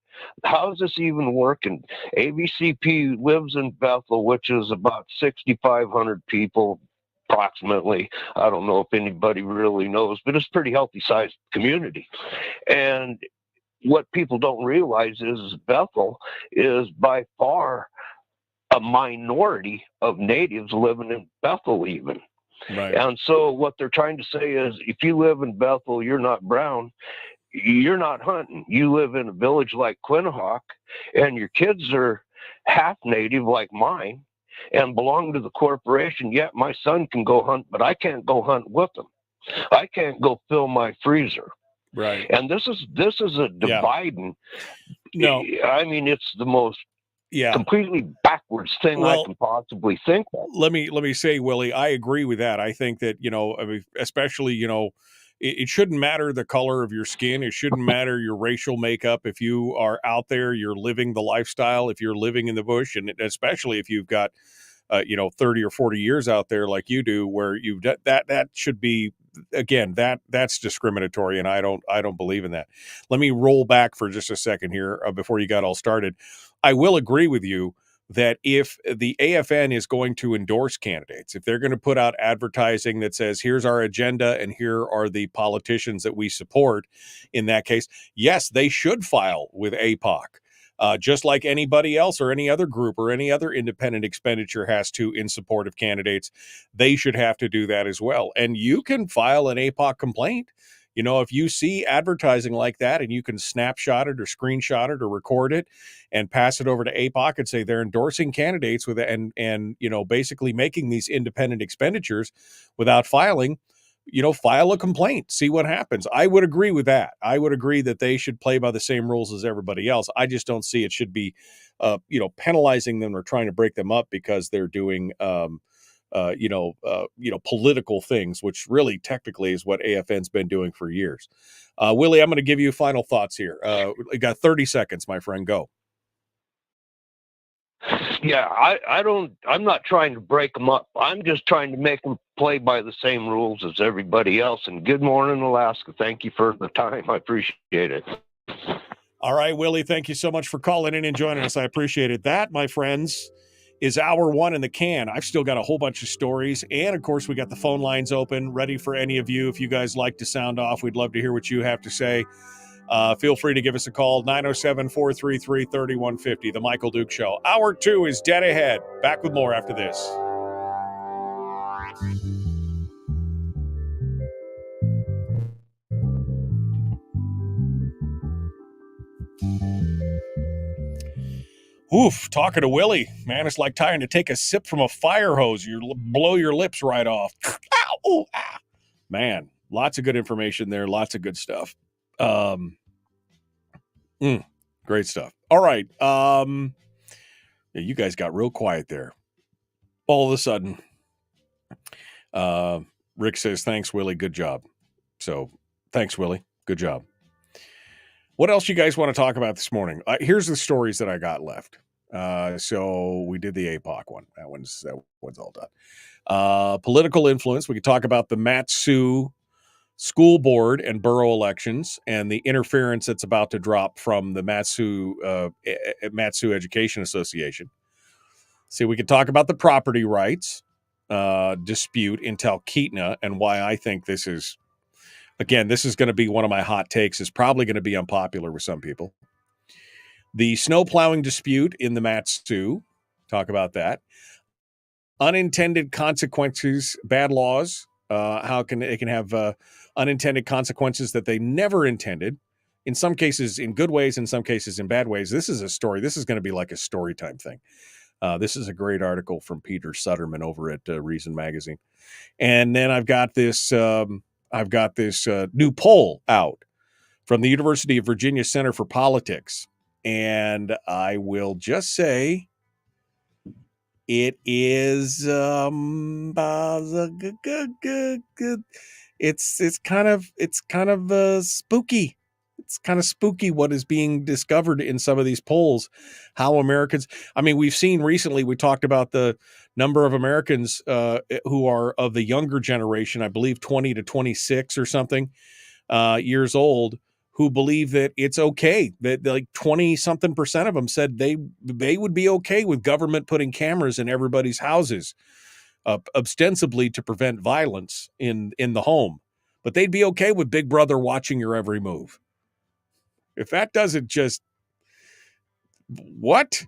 How does this even work? And ABCP lives in Bethel, which is about 6,500 people, approximately. I don't know if anybody really knows, but it's a pretty healthy sized community. And what people don't realize is Bethel is by far a minority of natives living in Bethel even. Right. And so what they're trying to say is if you live in Bethel, you're not brown, you're not hunting. You live in a village like Quinhagak, and your kids are half native like mine and belong to the corporation. Yet my son can go hunt, but I can't go hunt with him. I can't go fill my freezer. Right. And this is a dividing. No, I mean, it's the most completely backwards thing I can possibly think of. Let me say, Willie, I agree with that. I think that, I mean, especially, it shouldn't matter the color of your skin. It shouldn't matter your racial makeup. If you are out there, you're living the lifestyle, if you're living in the bush, and especially if you've got, 30 or 40 years out there like you do, where you that should be, again, that's discriminatory. And I don't believe in that. Let me roll back for just a second here before you got all started. I will agree with you that if the AFN is going to endorse candidates, if they're going to put out advertising that says, here's our agenda and here are the politicians that we support, in that case, yes, they should file with APOC, just like anybody else or any other group or any other independent expenditure has to in support of candidates. They should have to do that as well. And you can file an APOC complaint. If you see advertising like that and you can snapshot it or screenshot it or record it and pass it over to APOC and say they're endorsing candidates with it and basically making these independent expenditures without filing, file a complaint, see what happens. I would agree with that. I would agree that they should play by the same rules as everybody else. I just don't see it should be, penalizing them or trying to break them up because they're doing, political things, which really technically is what AFN's been doing for years. Willie, I'm going to give you final thoughts here. You got 30 seconds, my friend. Go. Yeah, I'm not trying to break them up. I'm just trying to make them play by the same rules as everybody else. And good morning, Alaska. Thank you for the time. I appreciate it. All right, Willie, thank you so much for calling in and joining us. I appreciate it. That, my friends, is hour one in the can. I've still got a whole bunch of stories. And, of course, we got the phone lines open, ready for any of you. If you guys like to sound off, we'd love to hear what you have to say. Feel free to give us a call, 907-433-3150, The Michael Duke Show. Hour two is dead ahead. Back with more after this. Oof, talking to Willie, man, it's like trying to take a sip from a fire hose. You blow your lips right off. Ow, ooh, ah. Man, lots of good information there. Lots of good stuff. Great stuff. All right. You guys got real quiet there. All of a sudden, Rick says, thanks, Willie. Good job. So thanks, Willie. Good job. What else you guys want to talk about this morning? Here's the stories that I got left. So we did the APOC one. That one's all done. Political influence. We could talk about the Mat-Su school board and borough elections and the interference that's about to drop from the Mat-Su Education Association. See, we could talk about the property rights dispute in Talkeetna and why I think this is, again, this is going to be one of my hot takes. It's probably going to be unpopular with some people. The snow plowing dispute in the Mat-Su, talk about that. Unintended consequences, bad laws, how can it can have unintended consequences that they never intended, in some cases in good ways, in some cases in bad ways. This is a story. This is going to be like a story time thing. This is a great article from Peter Sutterman over at Reason Magazine. And then I've got this new poll out from the University of Virginia Center for Politics. And I will just say it is it's kind of spooky. it's kind of spooky what is being discovered in some of these polls, how Americans, I mean, we've seen recently, we talked about the number of Americans who are of the younger generation, I believe 20 to 26 or something years old, who believe that it's okay, that like 20 something % of them said they would be okay with government putting cameras in everybody's houses, ostensibly to prevent violence in the home. But they'd be okay with Big Brother watching your every move. If that doesn't just, what?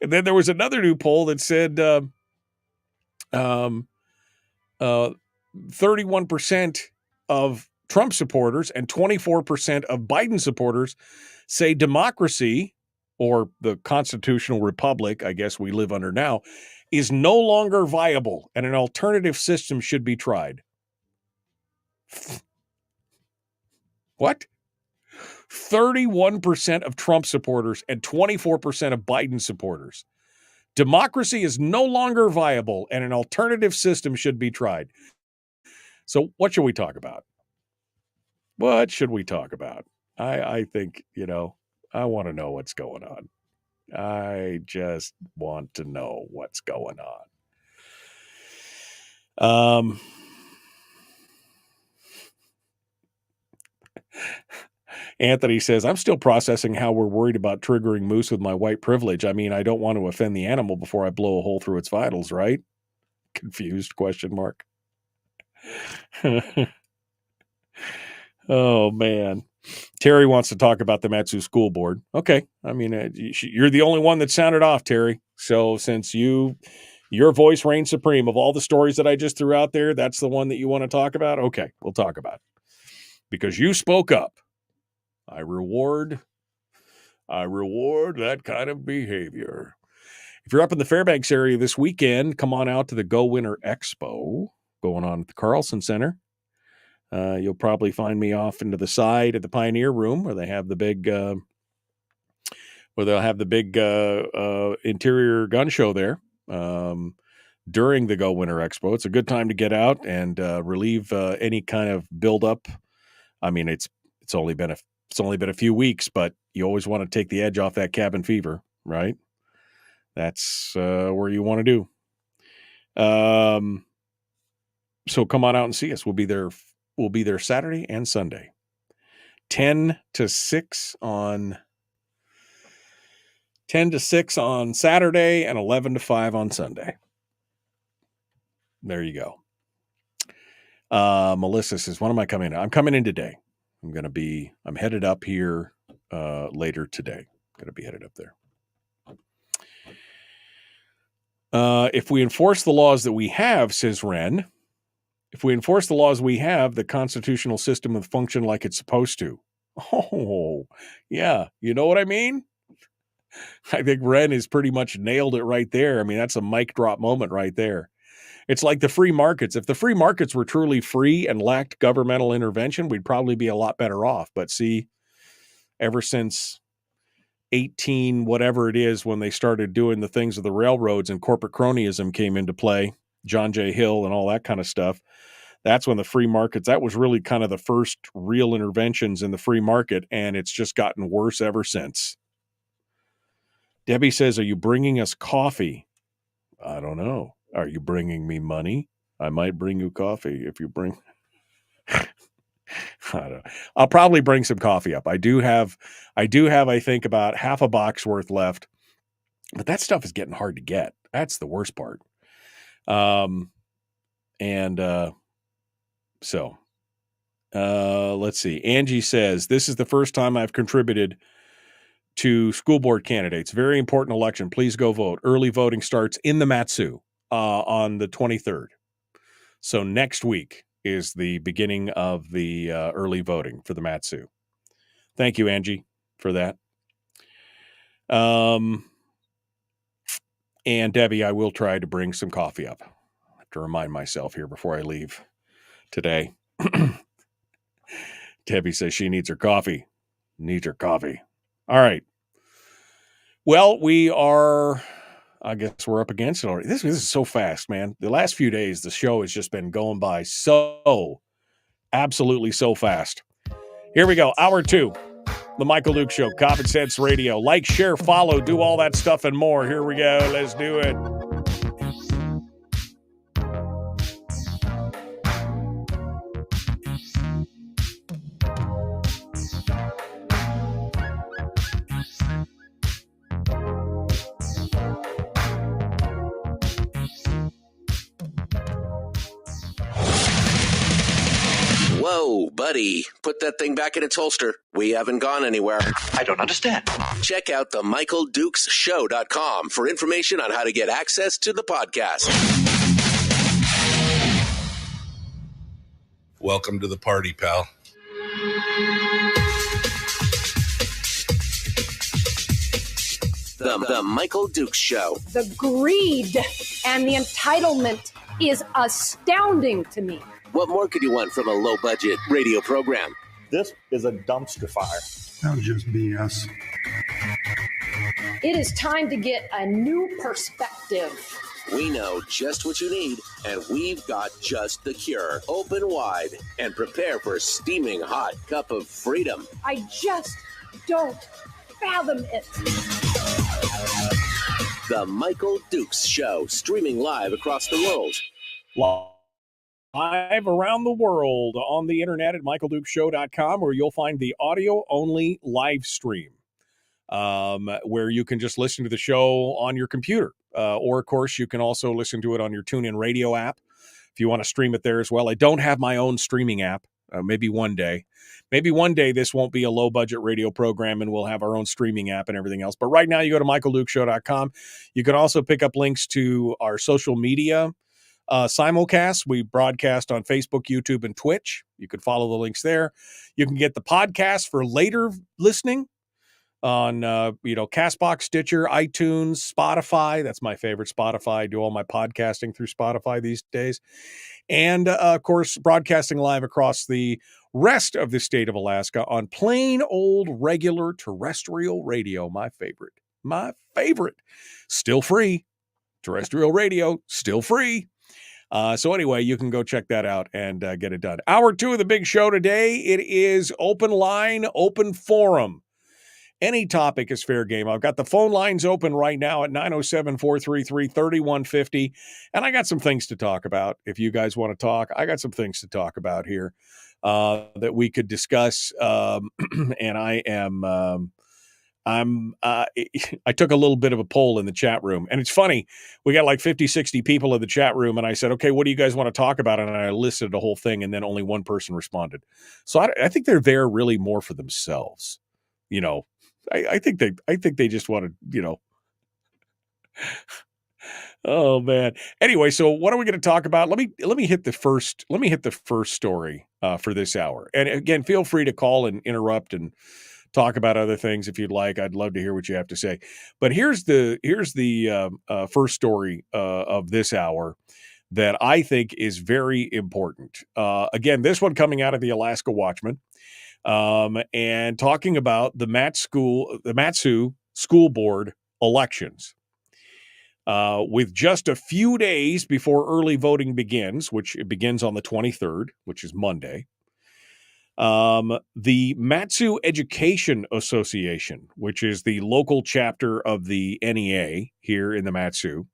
And then there was another new poll that said 31% of Trump supporters and 24% of Biden supporters say democracy, or the constitutional republic, I guess we live under now, is no longer viable and an alternative system should be tried. What? 31% of Trump supporters and 24% of Biden supporters. Democracy is no longer viable and an alternative system should be tried. So what should we talk about? What should we talk about? I think, I want to know what's going on. I just want to know what's going on. Anthony says, I'm still processing how we're worried about triggering moose with my white privilege. I mean, I don't want to offend the animal before I blow a hole through its vitals, right? Confused, question mark. Oh, man. Terry wants to talk about the Mat-Su School Board. Okay. I mean, you're the only one that sounded off, Terry. So since your voice reigns supreme of all the stories that I just threw out there, that's the one that you want to talk about? Okay, we'll talk about it. Because you spoke up. I reward that kind of behavior. If you're up in the Fairbanks area this weekend, come on out to the Go Winter Expo going on at the Carlson Center. You'll probably find me off into the side at the Pioneer Room where they have the big, interior gun show there during the Go Winter Expo. It's a good time to get out and relieve any kind of buildup. I mean, it's only been a few weeks, but you always want to take the edge off that cabin fever, right? That's where you want to do. So come on out and see us. We'll be there Saturday and Sunday. 10 to 6 on Saturday and 11 to 5 on Sunday. There you go. Melissa says, when am I coming in? I'm coming in today. I'm headed up here later today. Going to be headed up there. If we enforce the laws that we have, says Ren, if we enforce the laws we have, the constitutional system will function like it's supposed to. Oh, yeah. You know what I mean? I think Ren has pretty much nailed it right there. I mean, that's a mic drop moment right there. It's like the free markets. If the free markets were truly free and lacked governmental intervention, we'd probably be a lot better off. But see, ever since 18, whatever it is, when they started doing the things of the railroads and corporate cronyism came into play, John J. Hill and all that kind of stuff, that's when the free markets, that was really kind of the first real interventions in the free market, and it's just gotten worse ever since. Debbie says, are you bringing us coffee? I don't know. Are you bringing me money? I might bring you coffee if you bring. I don't know. I'll probably bring some coffee up. I do have, I think, about half a box worth left, but that stuff is getting hard to get. That's the worst part. Let's see. Angie says, this is the first time I've contributed to school board candidates. Very important election. Please go vote. Early voting starts in the Mat-Su on the 23rd. So next week is the beginning of the early voting for the Mat-Su. Thank you, Angie, for that. And Debbie, I will try to bring some coffee up. I have to remind myself here before I leave today. Debbie says she needs her coffee. All right. Well, I guess we're up against it already. This is so fast, man. The last few days, the show has just been going by so absolutely so fast. Here we go. Hour 2. The Michael Duke Show. Common Sense Radio. Like, share, follow, do all that stuff and more. Here we go. Let's do it. Whoa, buddy. Put that thing back in its holster. We haven't gone anywhere. I don't understand. Check out the MichaelDukesShow.com for information on how to get access to the podcast. Welcome to the party, pal. The Michael Dukes Show. The greed and the entitlement is astounding to me. What more could you want from a low-budget radio program? This is a dumpster fire. That's just BS. It is time to get a new perspective. We know just what you need, and we've got just the cure. Open wide and prepare for a steaming hot cup of freedom. I just don't fathom it. The Michael Dukes Show, streaming live across the world. Live around the world on the internet at MichaelDukesShow.com, where you'll find the audio-only live stream, where you can just listen to the show on your computer. Or, of course, you can also listen to it on your TuneIn Radio app if you want to stream it there as well. I don't have my own streaming app. Maybe one day. Maybe one day this won't be a low-budget radio program and we'll have our own streaming app and everything else. But right now, you go to MichaelDukesShow.com. You can also pick up links to our social media simulcast. We broadcast on Facebook, YouTube, and Twitch. You can follow the links there. You can get the podcast for later listening on Castbox, Stitcher, iTunes, Spotify. That's my favorite, Spotify. I do all my podcasting through Spotify these days. And of course, broadcasting live across the rest of the state of Alaska on plain old regular terrestrial radio. My favorite, still free. Terrestrial radio, still free. So anyway, you can go check that out and get it done. Hour 2 of the big show today. It is open line, open forum. Any topic is fair game. I've got the phone lines open right now at 907-433-3150. And I got some things to talk about. If you guys want to talk, I got some things to talk about here that we could discuss. And I took a little bit of a poll in the chat room, and it's funny. We got like 50, 60 people in the chat room, and I said, okay, what do you guys want to talk about? And I listed the whole thing, and then only one person responded. So I think they're there really more for themselves. You know, I think they just want to, oh man. Anyway, so what are we going to talk about? Let me hit the first story for this hour. And again, feel free to call and interrupt and talk about other things if you'd like. I'd love to hear what you have to say. But here's the first story of this hour that I think is very important. Again, this one coming out of the Alaska Watchman, and talking about the Mat-Su School Board elections. With just a few days before early voting begins, which it begins on the 23rd, which is Monday. The Mat-Su Education Association, which is the local chapter of the NEA here in the Mat-Su,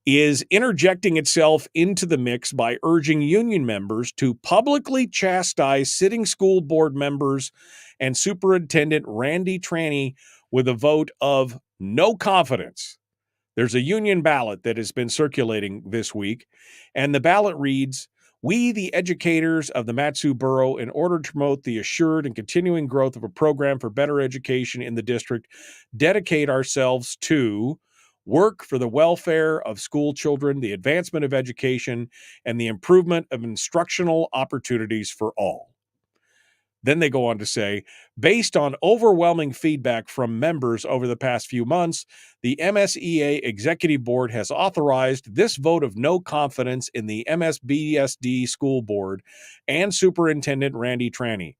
is interjecting itself into the mix by urging union members to publicly chastise sitting school board members and Superintendent Randy Tranny with a vote of no confidence. There's a union ballot that has been circulating this week, and the ballot reads, "We, the educators of the Mat-Su Borough, in order to promote the assured and continuing growth of a program for better education in the district, dedicate ourselves to work for the welfare of school children, the advancement of education, and the improvement of instructional opportunities for all." Then they go on to say, based on overwhelming feedback from members over the past few months, the MSEA Executive Board has authorized this vote of no confidence in the MSBSD School Board and Superintendent Randy Tranny.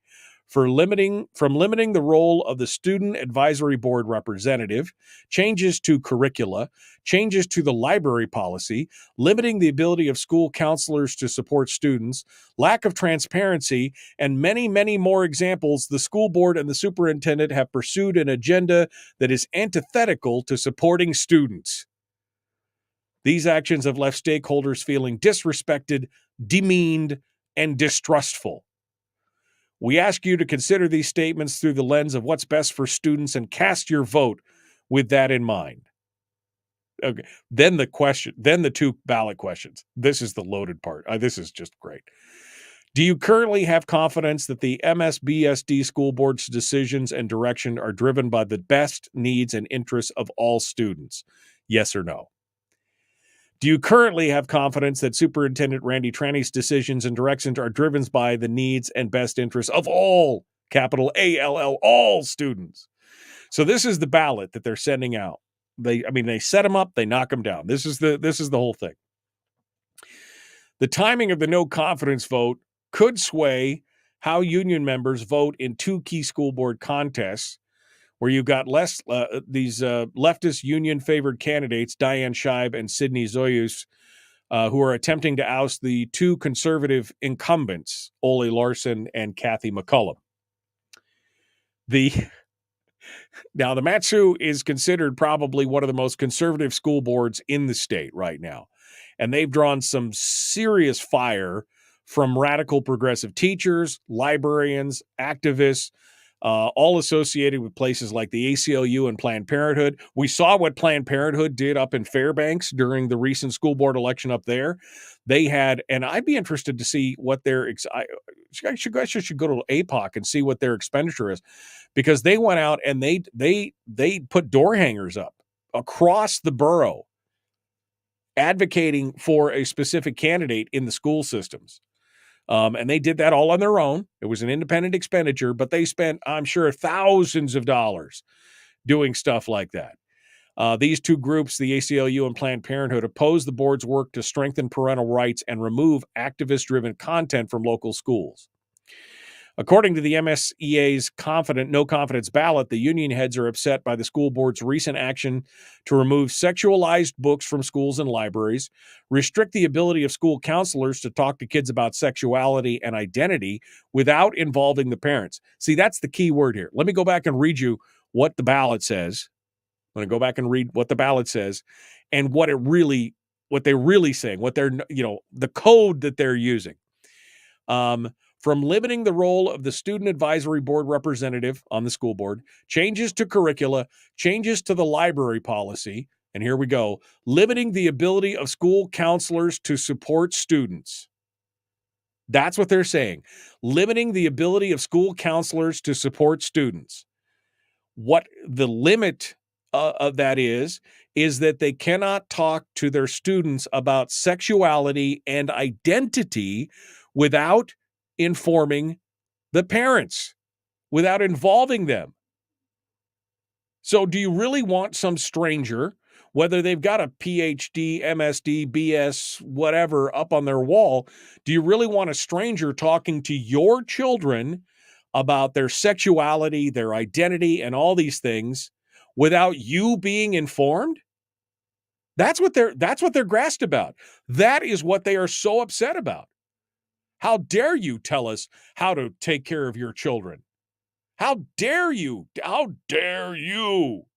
from limiting the role of the student advisory board representative, changes to curricula, changes to the library policy, limiting the ability of school counselors to support students, lack of transparency, and many, many more examples. The school board and the superintendent have pursued an agenda that is antithetical to supporting students. These actions have left stakeholders feeling disrespected, demeaned, and distrustful. We ask you to consider these statements through the lens of what's best for students and cast your vote with that in mind. Okay. Then the two ballot questions. This is the loaded part. This is just great. Do you currently have confidence that the MSBSD school board's decisions and direction are driven by the best needs and interests of all students? Yes or no? Do you currently have confidence that Superintendent Randy Tranny's decisions and directions are driven by the needs and best interests of all, capital ALL, all students? So this is the ballot that they're sending out. They set them up, they knock them down. This is the whole thing. The timing of the no confidence vote could sway how union members vote in two key school board contests, where you've got these leftist union-favored candidates, Diane Scheib and Sidney Zoyus, who are attempting to oust the two conservative incumbents, Ole Larson and Kathy McCullum. Now, the Mat-Su is considered probably one of the most conservative school boards in the state right now, and they've drawn some serious fire from radical progressive teachers, librarians, activists, all associated with places like the ACLU and Planned Parenthood. We saw what Planned Parenthood did up in Fairbanks during the recent school board election up there. They had, and I'd be interested to see what their, I should go to APOC and see what their expenditure is, because they went out and they put door hangers up across the borough advocating for a specific candidate in the school systems. And they did that all on their own. It was an independent expenditure, but they spent, I'm sure, thousands of dollars doing stuff like that. These two groups, the ACLU and Planned Parenthood, oppose the board's work to strengthen parental rights and remove activist-driven content from local schools. According to the MSEA's no confidence ballot, the union heads are upset by the school board's recent action to remove sexualized books from schools and libraries, restrict the ability of school counselors to talk to kids about sexuality and identity without involving the parents. See, that's the key word here. Let me go back and read you what the ballot says. I'm going to go back and read what the ballot says and what they're really saying, the code that they're using. From limiting the role of the student advisory board representative on the school board, changes to curricula, changes to the library policy, and here we go, limiting the ability of school counselors to support students. That's what they're saying. Limiting the ability of school counselors to support students. What the limit of that is that they cannot talk to their students about sexuality and identity without informing the parents, without involving them. So do you really want some stranger, whether they've got a PhD, MSD, BS, whatever up on their wall, do you really want a stranger talking to your children about their sexuality, their identity, and all these things without you being informed? That's what they're grassed about. That is what they are so upset about. How dare you tell us how to take care of your children? How dare you? How dare you?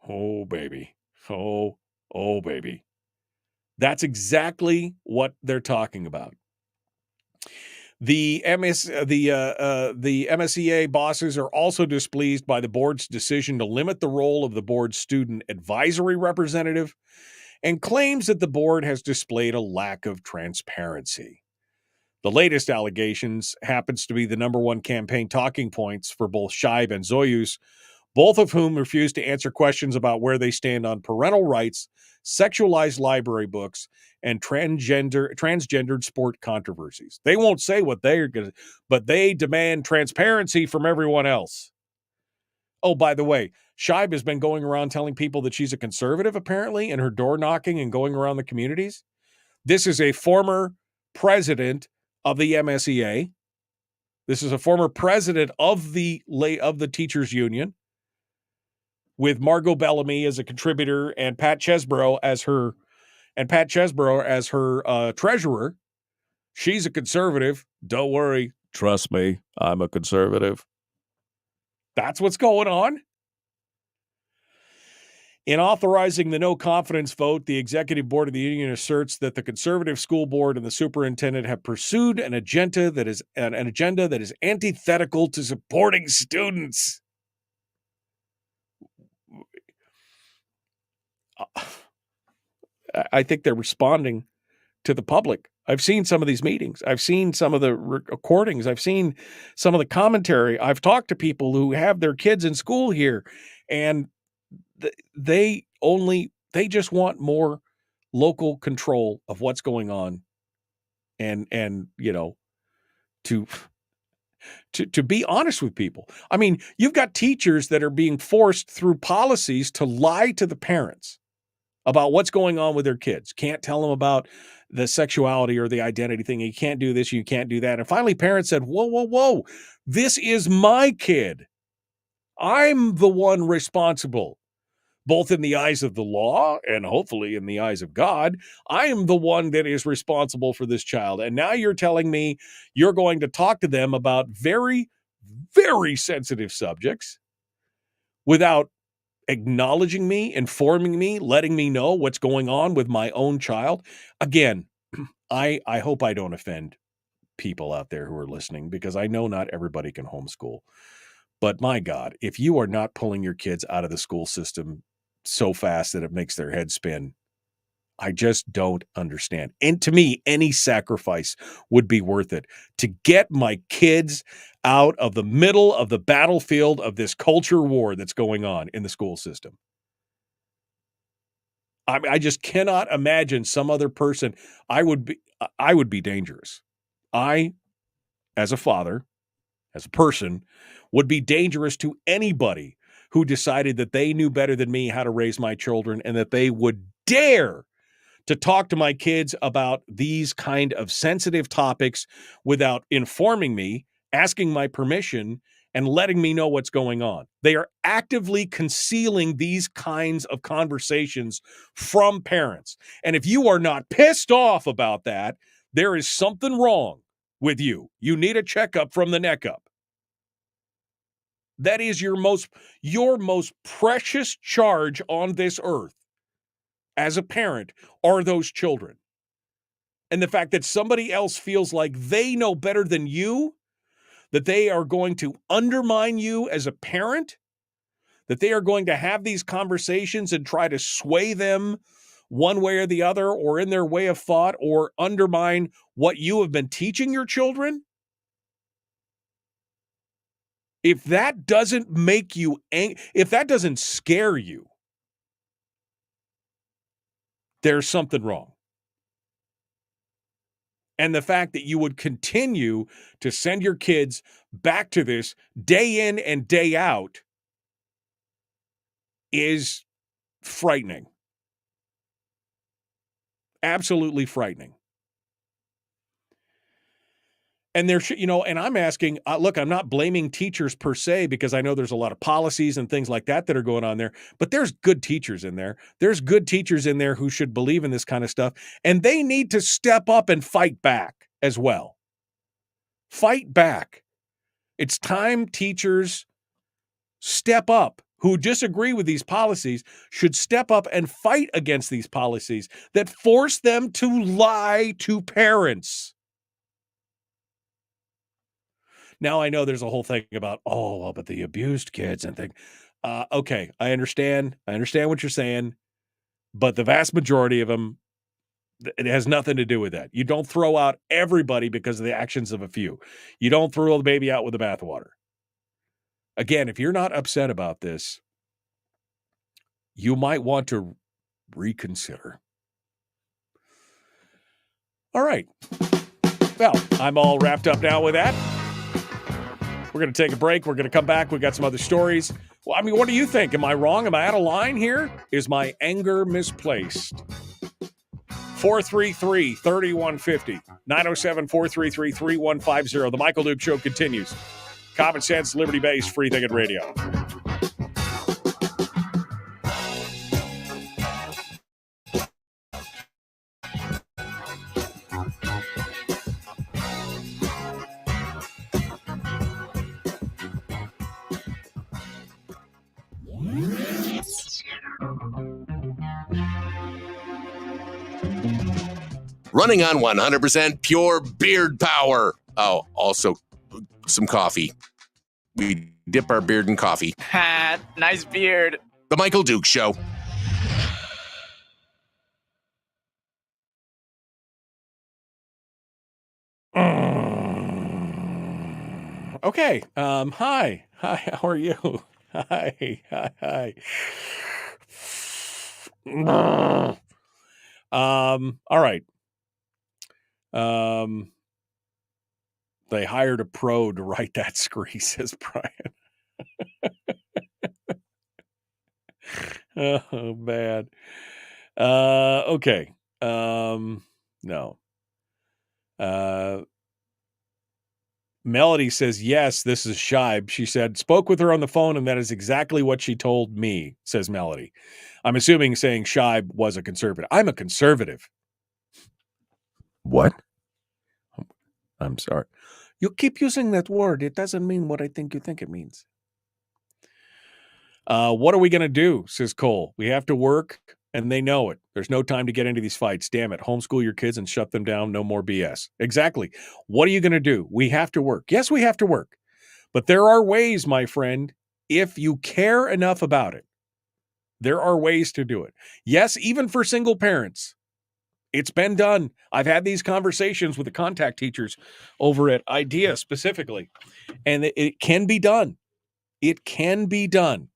Oh, baby. Oh, baby. That's exactly what they're talking about. The MSEA bosses are also displeased by the board's decision to limit the role of the board's student advisory representative and claims that the board has displayed a lack of transparency. The latest allegations happens to be the number one campaign talking points for both Scheib and Zoyus, both of whom refuse to answer questions about where they stand on parental rights, sexualized library books, and transgendered sport controversies. They won't say what they're going to, but they demand transparency from everyone else. Oh, by the way, Scheib has been going around telling people that she's a conservative, apparently, in her door knocking and going around the communities. This is a former president of the MSEA. This is a former president of the teachers union, with Margot Bellamy as a contributor and Pat Chesbrough as her treasurer. She's a conservative. Don't worry. Trust me, I'm a conservative. That's what's going on. In authorizing the no confidence vote, the executive board of the union asserts that the conservative school board and the superintendent have pursued an agenda that is antithetical to supporting students. I think they're responding to the public. I've seen some of these meetings. I've seen some of the recordings. I've seen some of the commentary. I've talked to people who have their kids in school here, and they just want more local control of what's going on, and to be honest with people. I mean, you've got teachers that are being forced through policies to lie to the parents about what's going on with their kids. Can't tell them about the sexuality or the identity thing. You can't do this, you can't do that. And finally, parents said, whoa, this is my kid. I'm the one responsible, both in the eyes of the law and hopefully in the eyes of God. I am the one that is responsible for this child. And now you're telling me you're going to talk to them about very, very sensitive subjects without acknowledging me, informing me, letting me know what's going on with my own child. Again, I hope I don't offend people out there who are listening, because I know not everybody can homeschool. But my God, if you are not pulling your kids out of the school system so fast that it makes their head spin, I just don't understand. And to me, any sacrifice would be worth it to get my kids out of the middle of the battlefield of this culture war that's going on in the school system. I mean, I just cannot imagine some other person. I would be dangerous. I, as a father, as a person, would be dangerous to anybody who decided that they knew better than me how to raise my children, and that they would dare to talk to my kids about these kind of sensitive topics without informing me, asking my permission, and letting me know what's going on. They are actively concealing these kinds of conversations from parents. And if you are not pissed off about that, there is something wrong with you. You need a checkup from the neck up. That is your most precious charge on this earth as a parent are those children. And the fact that somebody else feels like they know better than you, that they are going to undermine you as a parent, that they are going to have these conversations and try to sway them one way or the other, or in their way of thought, or undermine what you have been teaching your children. If that doesn't make you if that doesn't scare you, there's something wrong. And the fact that you would continue to send your kids back to this day in and day out is frightening. Absolutely frightening. And and I'm asking, look, I'm not blaming teachers per se, because I know there's a lot of policies and things like that are going on there, but there's good teachers in there. There's good teachers in there who should believe in this kind of stuff, and they need to step up and fight back as well. Fight back. It's time teachers step up who disagree with these policies should step up and fight against these policies that force them to lie to parents. Now, I know there's a whole thing about, but the abused kids and things. Okay, I understand. I understand what you're saying. But the vast majority of them, it has nothing to do with that. You don't throw out everybody because of the actions of a few. You don't throw the baby out with the bathwater. Again, if you're not upset about this, you might want to reconsider. All right. Well, I'm all wrapped up now with that. We're going to take a break. We're going to come back. We've got some other stories. Well, I mean, what do you think? Am I wrong? Am I out of line here? Is my anger misplaced? 433-3150. 907-433-3150. The Michael Duke Show continues. Common sense, liberty-based, free thinking radio. Running on 100% pure beard power. Oh, also some coffee. We dip our beard in coffee. Ha, nice beard. The Michael Duke Show. Okay. Hi. How are you? Hi. All right. They hired a pro to write that scree, says Brian. Oh, bad. Okay. No. Melody says, yes, this is Shibe. She said, spoke with her on the phone, and that is exactly what she told me, says Melody. I'm assuming saying Shibe was a conservative. I'm a conservative. What? I'm sorry. You keep using that word. It doesn't mean what I think you think it means. What are we going to do, says Cole. We have to work, and they know it. There's no time to get into these fights. Damn it. Homeschool your kids and shut them down. No more BS. Exactly. What are you going to do? We have to work. Yes, we have to work. But there are ways, my friend, if you care enough about it, there are ways to do it. Yes, even for single parents. It's been done. I've had these conversations with the contact teachers over at IDEA specifically, and it can be done. It can be done.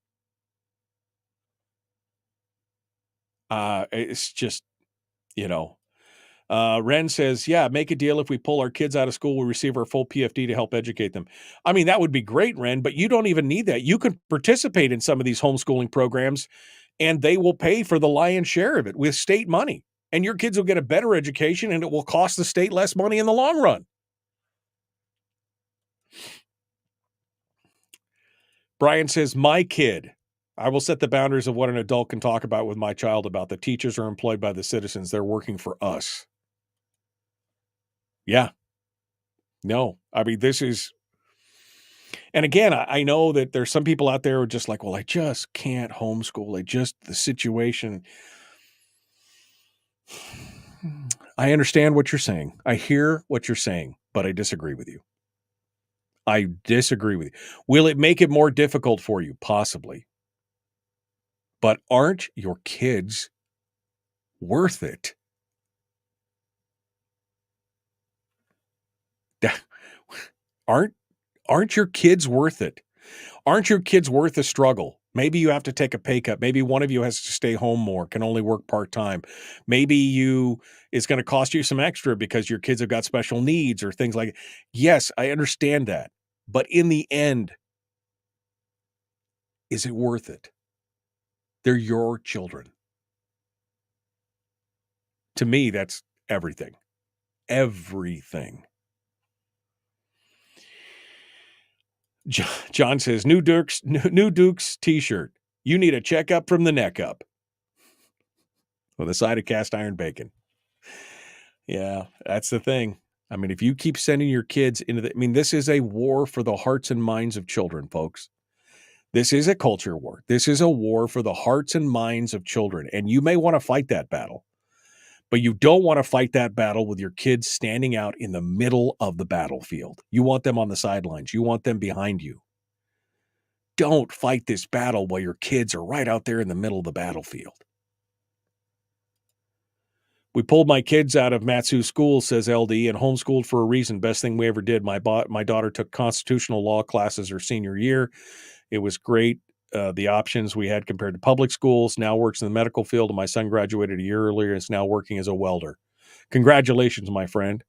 It's just, Ren says, yeah, make a deal. If we pull our kids out of school, we receive our full PFD to help educate them. I mean, that would be great, Ren, but you don't even need that. You could participate in some of these homeschooling programs, and they will pay for the lion's share of it with state money. And your kids will get a better education, and it will cost the state less money in the long run. Brian says, my kid. I will set the boundaries of what an adult can talk about with my child about. The teachers are employed by the citizens. They're working for us. Yeah. No. I mean, this is... And again, I know that there's some people out there who are just like, well, I just can't homeschool. The situation... I understand what you're saying. I hear what you're saying, but I disagree with you. I disagree with you. Will it make it more difficult for you? Possibly. But aren't your kids worth it? Aren't your kids worth it? Aren't your kids worth the struggle? Maybe you have to take a pay cut. Maybe one of you has to stay home more, can only work part-time. Maybe it's going to cost you some extra because your kids have got special needs or things like that. Yes, I understand that. But in the end, is it worth it? They're your children. To me, that's everything. Everything. John says, new Duke's t-shirt. You need a checkup from the neck up. With a side of cast iron bacon. Yeah, that's the thing. I mean, if you keep sending your kids into this is a war for the hearts and minds of children, folks. This is a culture war. This is a war for the hearts and minds of children. And you may want to fight that battle. But you don't want to fight that battle with your kids standing out in the middle of the battlefield. You want them on the sidelines. You want them behind you. Don't fight this battle while your kids are right out there in the middle of the battlefield. We pulled my kids out of Matsu school, says LD, and homeschooled for a reason. Best thing we ever did. My daughter took constitutional law classes her senior year. It was great. The options we had compared to public schools, now works in the medical field, and my son graduated a year earlier and is now working as a welder. Congratulations, my friend.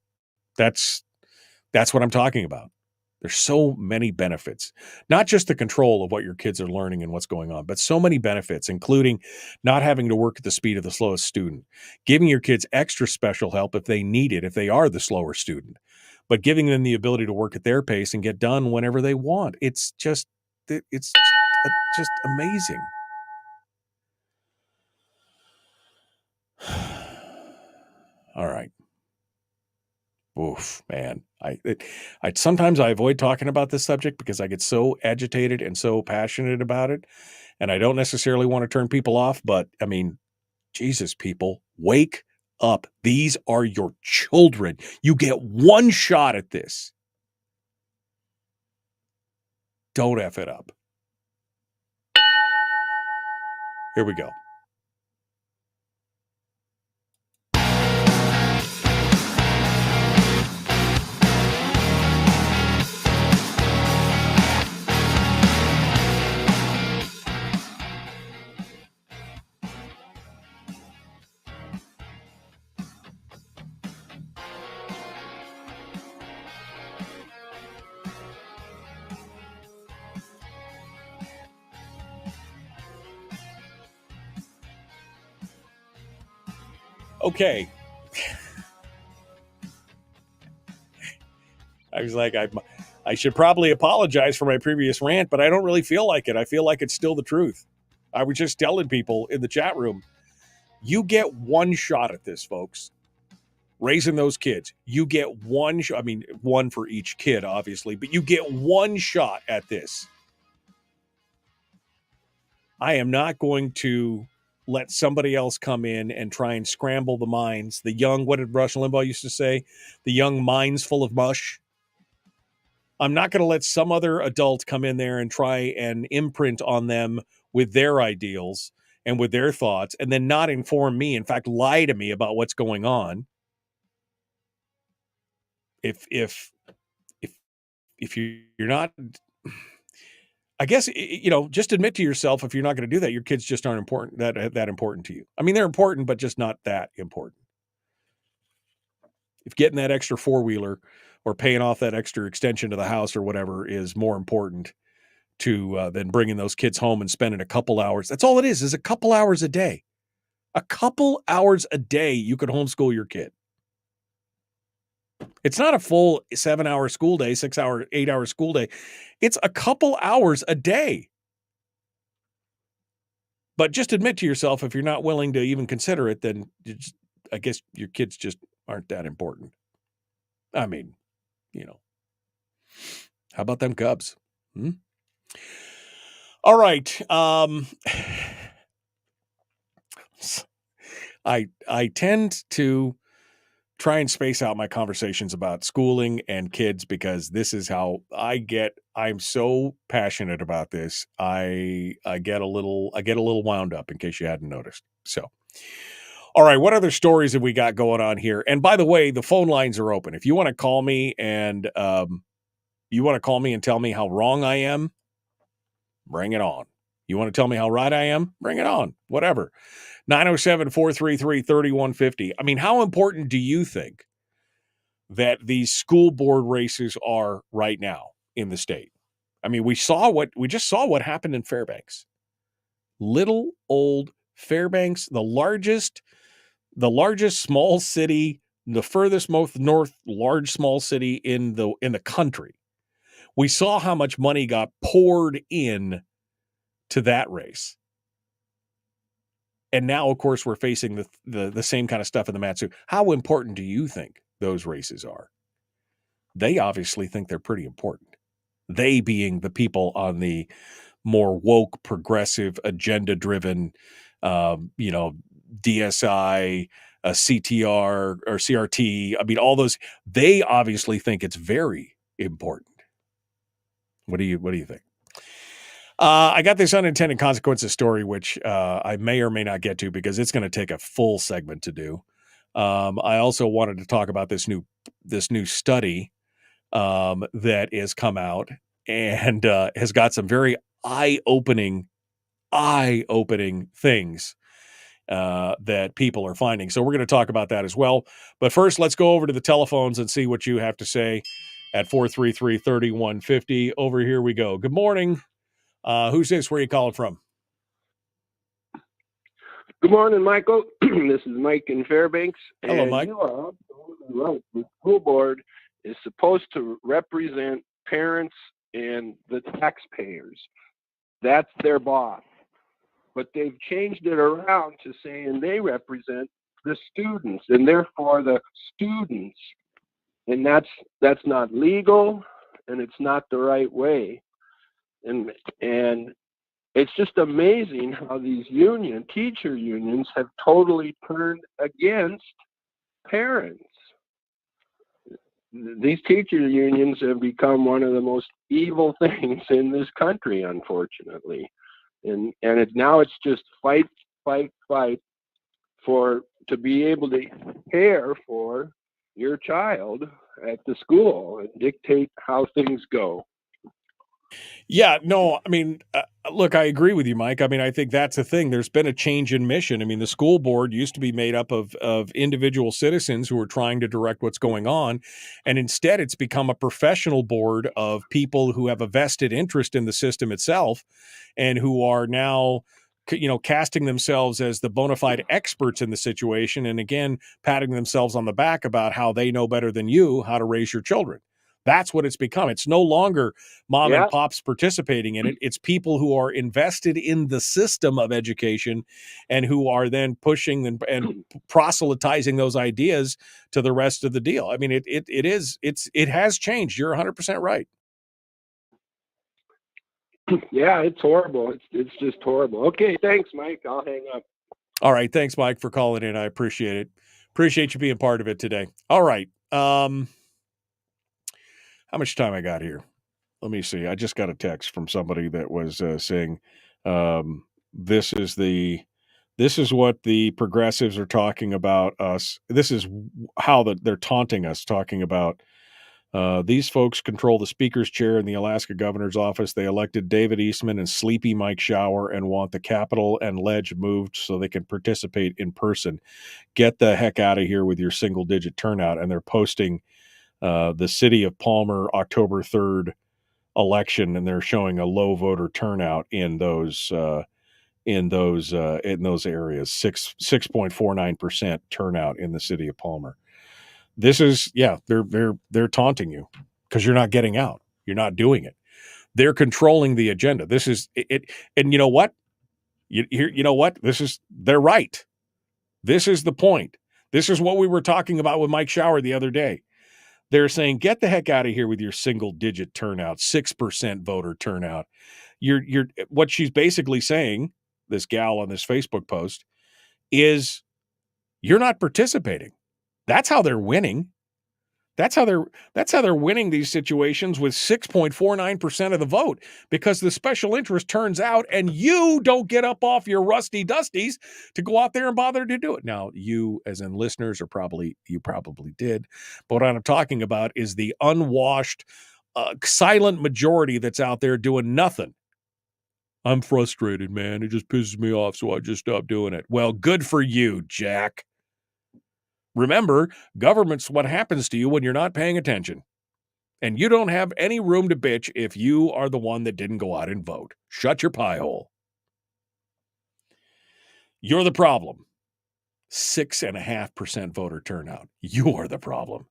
That's what I'm talking about. There's so many benefits, not just the control of what your kids are learning and what's going on, but so many benefits, including not having to work at the speed of the slowest student, giving your kids extra special help if they need it, if they are the slower student, but giving them the ability to work at their pace and get done whenever they want. It's just amazing. All right. Oof, man. I sometimes I avoid talking about this subject because I get so agitated and so passionate about it, and I don't necessarily want to turn people off, but I mean, Jesus, people, wake up. These are your children. You get one shot at this. Don't F it up. Here we go. Okay. I was like, I should probably apologize for my previous rant, but I don't really feel like it. I feel like it's still the truth. I was just telling people in the chat room, you get one shot at this, folks. Raising those kids. You get one shot. I mean, one for each kid, obviously, but you get one shot at this. I am not going to let somebody else come in and try and scramble the minds. The young, what did Rush Limbaugh used to say? The young minds full of mush. I'm not going to let some other adult come in there and try and imprint on them with their ideals and with their thoughts and then not inform me, in fact, lie to me about what's going on. If you're not, I guess, just admit to yourself, if you're not going to do that, your kids just aren't important, that important to you. I mean, they're important, but just not that important. If getting that extra four-wheeler or paying off that extra extension to the house or whatever is more important to than bringing those kids home and spending a couple hours, that's all it is a couple hours a day. A couple hours a day you could homeschool your kid. It's not a full 7-hour school day, 6-hour, 8-hour school day. It's a couple hours a day. But just admit to yourself, if you're not willing to even consider it, then I guess your kids just aren't that important. I mean, how about them Cubs? All right. I tend to try and space out my conversations about schooling and kids because this is how I'm so passionate about this. I get a little wound up, in case you hadn't noticed. So, all right, what other stories have we got going on here? And by the way, the phone lines are open. If you want to call me and tell me how wrong I am, bring it on. You want to tell me how right I am? Bring it on. Whatever. 907-433-3150. I mean, how important do you think that these school board races are right now in the state? I mean, we just saw what happened in Fairbanks. Little old Fairbanks, the largest small city, the furthest most north large small city in the country. We saw how much money got poured in to that race. And now, of course, we're facing the same kind of stuff in the Matsu. How important do you think those races are? They obviously think they're pretty important. They being the people on the more woke, progressive, agenda-driven, DSI, CTR, or CRT. I mean, all those. They obviously think it's very important. What do you think? I got this unintended consequences story, which I may or may not get to because it's going to take a full segment to do. I also wanted to talk about this new study that has come out and has got some very eye-opening things that people are finding. So we're going to talk about that as well. But first, let's go over to the telephones and see what you have to say. at 433-3150. Over here we go. Good morning. Who's this? Where are you calling from? Good morning, Michael. This is Mike in Fairbanks. Hello, Mike. You are absolutely right. The school board is supposed to represent parents and the taxpayers. That's their boss. But they've changed it around to saying they represent the students and therefore the students. And that's not legal, and it's not the right way. And it's just amazing how these teacher unions have totally turned against parents. These teacher unions have become one of the most evil things in this country, unfortunately. And now it's just fight to be able to care for your child at the school and dictate how things go. Yeah, no, I mean, look, I agree with you, Mike. I mean, I think that's the thing. There's been a change in mission. I mean, the school board used to be made up of individual citizens who are trying to direct what's going on. And instead, it's become a professional board of people who have a vested interest in the system itself and who are now, casting themselves as the bona fide experts in the situation. And again, patting themselves on the back about how they know better than you how to raise your children. That's what it's become. It's no longer mom and pops participating in it. It's people who are invested in the system of education and who are then pushing and proselytizing those ideas to the rest of the deal. I mean, it has changed. You're 100% right. Yeah, it's horrible. It's just horrible. Okay, thanks, Mike. I'll hang up. All right. Thanks, Mike, for calling in. I appreciate it. Appreciate you being part of it today. All right. How much time I got here? Let me see. I just got a text from somebody that was saying this is what the progressives are talking about us. This is how they're taunting us, talking about these folks control the speaker's chair in the Alaska governor's office. They elected David Eastman and sleepy Mike Shower and want the Capitol and ledge moved so they can participate in person. Get the heck out of here with your single-digit turnout. And they're posting the city of Palmer October 3rd election, and they're showing a low voter turnout in those areas. 6.49% turnout in the city of Palmer. This is they're taunting you because you're not getting out. You're not doing it. They're controlling the agenda. This is it. And you know what? You know what? They're right. This is the point. This is what we were talking about with Mike Shower the other day. They're saying, get the heck out of here with your single-digit turnout, 6% voter turnout. You're what she's basically saying, this gal on this Facebook post, is you're not participating. That's how they're winning. That's how they're winning these situations with 6.49% of the vote, because the special interest turns out and you don't get up off your rusty dusties to go out there and bother to do it. Now, you as in listeners you probably did, but what I'm talking about is the unwashed, silent majority that's out there doing nothing. I'm frustrated, man. It just pisses me off, so I just stopped doing it. Well, good for you, Jack. Remember, government's what happens to you when you're not paying attention. And you don't have any room to bitch if you are the one that didn't go out and vote. Shut your pie hole. You're the problem. 6.5% voter turnout. You are the problem.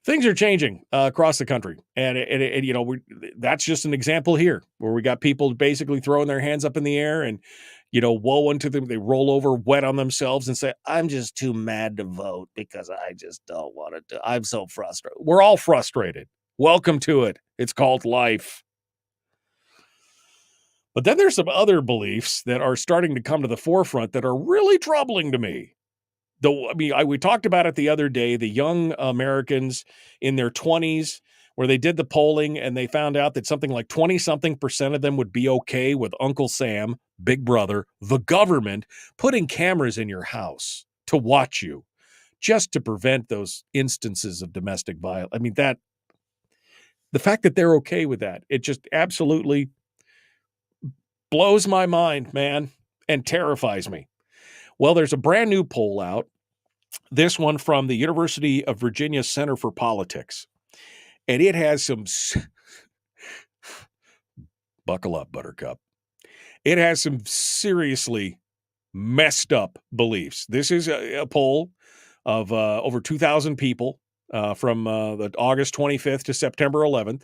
Things are changing across the country. And that's just an example here where we got people basically throwing their hands up in the air and, woe unto them. They roll over wet on themselves and say, I'm just too mad to vote because I just don't want to do. I'm so frustrated. We're all frustrated. Welcome to it. It's called life. But then there's some other beliefs that are starting to come to the forefront that are really troubling to me. We talked about it the other day, the young Americans in their 20s, where they did the polling and they found out that something like 20-something% of them would be okay with Uncle Sam, Big Brother, the government, putting cameras in your house to watch you just to prevent those instances of domestic violence. I mean, the fact that they're okay with that, it just absolutely blows my mind, man, and terrifies me. Well, there's a brand new poll out, this one from the University of Virginia Center for Politics. And it has some, buckle up, Buttercup. It has some seriously messed up beliefs. This is a poll of over 2,000 people from the August 25th to September 11th.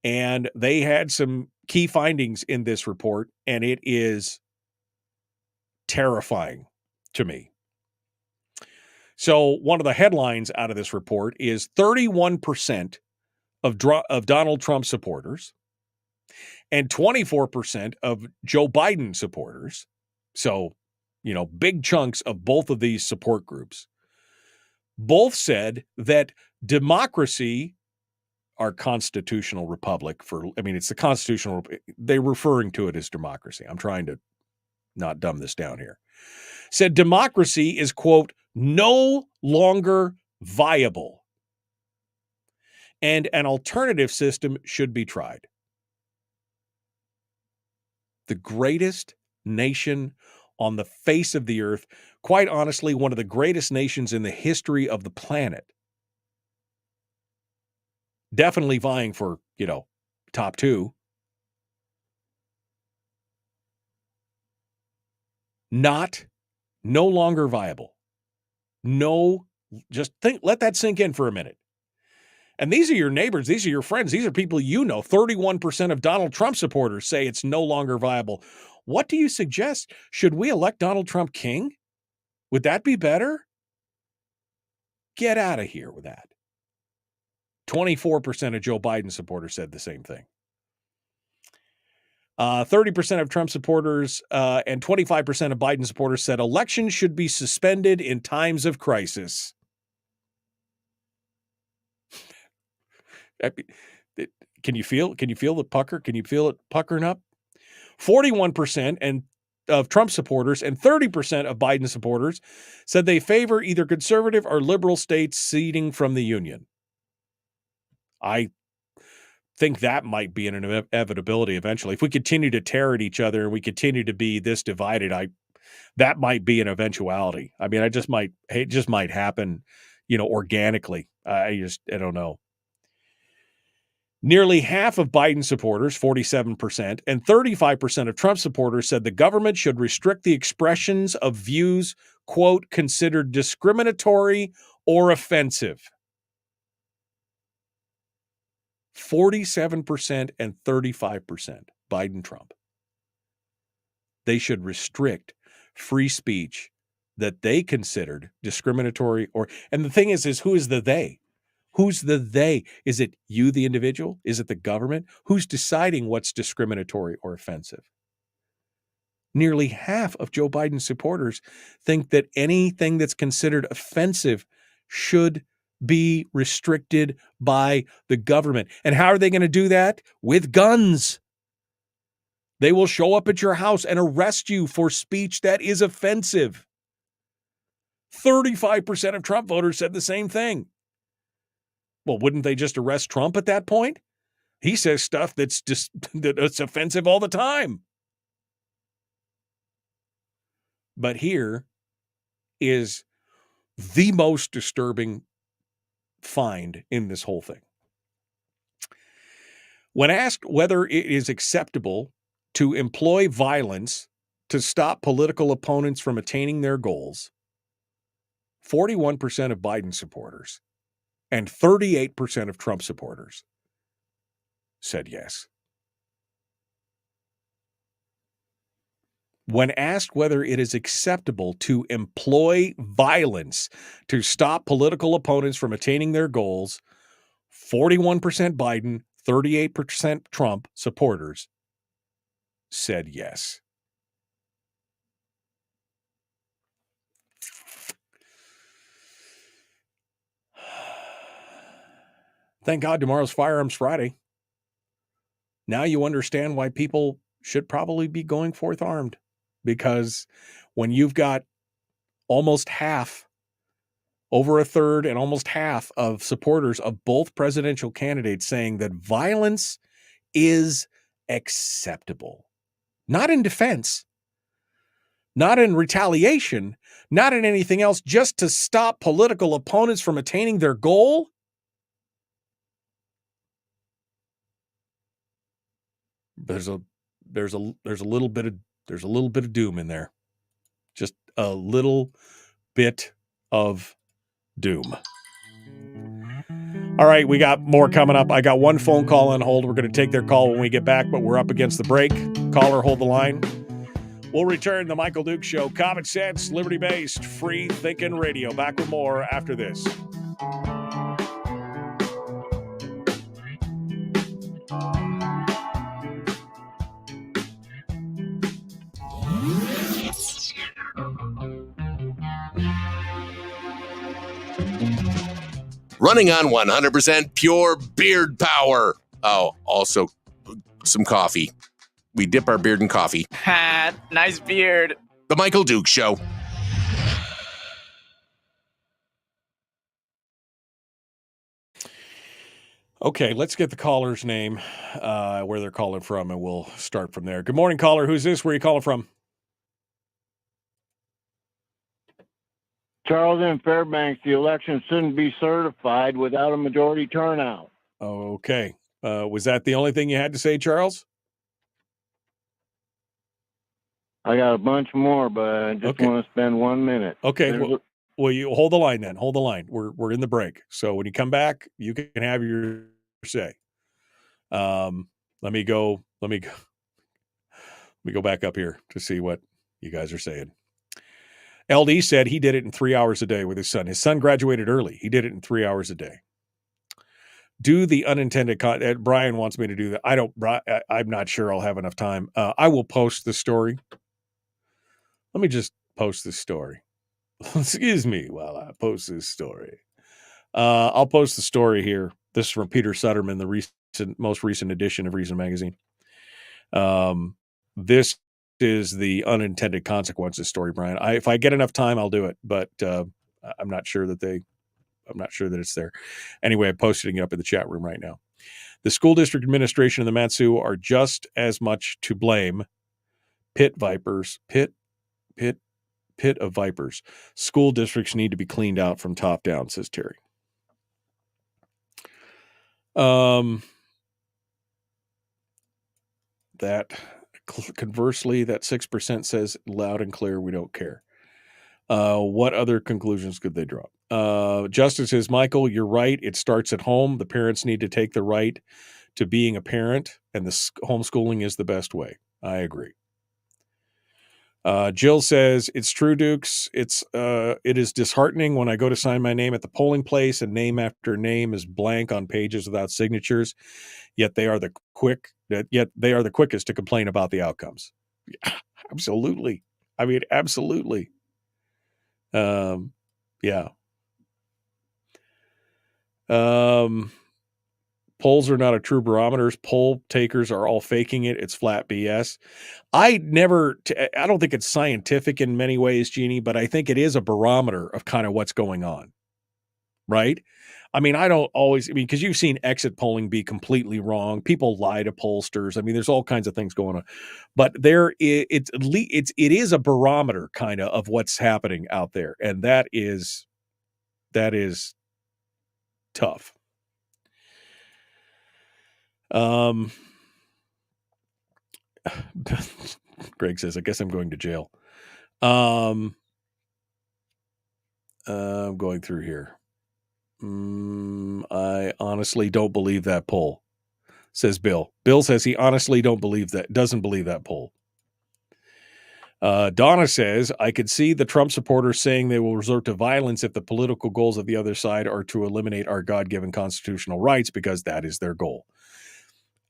And they had some key findings in this report, and it is terrifying to me. So one of the headlines out of this report is 31% of Donald Trump supporters and 24% of Joe Biden supporters. So, big chunks of both of these support groups both said that democracy, our constitutional republic it's the constitutional, they're referring to it as democracy. I'm trying to not dumb this down here. Said democracy is, quote, no longer viable, and an alternative system should be tried. The greatest nation on the face of the earth, quite honestly, one of the greatest nations in the history of the planet, definitely vying for, top two. No longer viable. Let that sink in for a minute. And these are your neighbors. These are your friends. These are people 31% of Donald Trump supporters say it's no longer viable. What do you suggest? Should we elect Donald Trump king? Would that be better? Get out of here with that. 24% of Joe Biden supporters said the same thing. 30% of Trump supporters and 25% of Biden supporters said elections should be suspended in times of crisis. Can you feel the pucker? Can you feel it puckering up? 41% of Trump supporters and 30% of Biden supporters said they favor either conservative or liberal states seceding from the union. I think that might be an inevitability eventually. If we continue to tear at each other and we continue to be this divided, that might be an eventuality. I mean, it just might happen, organically. I don't know. Nearly half of Biden supporters, 47%, and 35% of Trump supporters said the government should restrict the expressions of views, quote, considered discriminatory or offensive. 47% and 35%, Biden-Trump. They should restrict free speech that they considered discriminatory and the thing is who is the they? Who's the they? Is it you, the individual? Is it the government? Who's deciding what's discriminatory or offensive? Nearly half of Joe Biden's supporters think that anything that's considered offensive should be restricted by the government. And how are they going to do that? With guns. They will show up at your house and arrest you for speech that is offensive. 35% of Trump voters said the same thing. Well, wouldn't they just arrest Trump at that point? He says stuff that's offensive all the time. But here is the most disturbing find in this whole thing. When asked whether it is acceptable to employ violence to stop political opponents from attaining their goals, 41% of Biden supporters and 38% of Trump supporters said yes. When asked whether it is acceptable to employ violence to stop political opponents from attaining their goals, 41% Biden, 38% Trump supporters said yes. Thank God tomorrow's Firearms Friday. Now you understand why people should probably be going forth armed. Because when you've got almost half, over a third and almost half of supporters of both presidential candidates saying that violence is acceptable, not in defense, not in retaliation, not in anything else, just to stop political opponents from attaining their goal, there's a little bit of doom in there. Just a little bit of doom. All right, we got more coming up. I got one phone call on hold. We're going to take their call when we get back, but we're up against the break. Caller, hold the line. We'll return the Michael Duke Show. Common sense, liberty-based, free-thinking radio. Back with more after this. Running on 100% pure beard power. Oh, also some coffee. We dip our beard in coffee. Ha, nice beard. The Michael Duke Show. Okay, let's get the caller's name, where they're calling from, and we'll start from there. Good morning, caller. Who's this? Where are you calling from? Charles in Fairbanks, the election shouldn't be certified without a majority turnout. Okay. Was that the only thing you had to say, Charles? I got a bunch more, but I just want to spend 1 minute. Okay. Well, you hold the line then. Hold the line. We're in the break. So when you come back, you can have your say. Let me go back up here to see what you guys are saying. LD said he did it in 3 hours a day with his son. His son graduated early. He did it in 3 hours a day. Do the unintended Brian wants me to do that. I'm not sure I'll have enough time. I will post the story. Let me just post this story. Excuse me while I post this story. I'll post the story here. This is from Peter Sutterman, the most recent edition of Reason Magazine. This is the unintended consequences story, Brian. If I get enough time, I'll do it, but I'm not sure that it's there. Anyway, I'm posting it up in the chat room right now. The school district administration and the Mat-Su are just as much to blame. Pit of vipers. School districts need to be cleaned out from top down, says Terry. That conversely, that 6% says loud and clear, we don't care. What other conclusions could they draw? Justin says, Michael, you're right. It starts at home. The parents need to take the right to being a parent, and the homeschooling is the best way. I agree. Jill says, it's true, Dukes. It is disheartening when I go to sign my name at the polling place and name after name is blank on pages without signatures, yet they are the quickest to complain about the outcomes. Yeah, absolutely. I mean, absolutely. Yeah. Polls are not a true barometers. Poll takers are all faking it. It's flat BS. I don't think it's scientific in many ways, Jeannie, but I think it is a barometer of kind of what's going on. Right? I mean, because you've seen exit polling be completely wrong. People lie to pollsters. I mean, there's all kinds of things going on, but it is a barometer kind of what's happening out there. And that is tough. Greg says, I guess I'm going to jail. I'm going through here. I honestly don't believe that poll, says Bill. Bill says he honestly doesn't believe that poll. Donna says, I could see the Trump supporters saying they will resort to violence if the political goals of the other side are to eliminate our God-given constitutional rights, because that is their goal.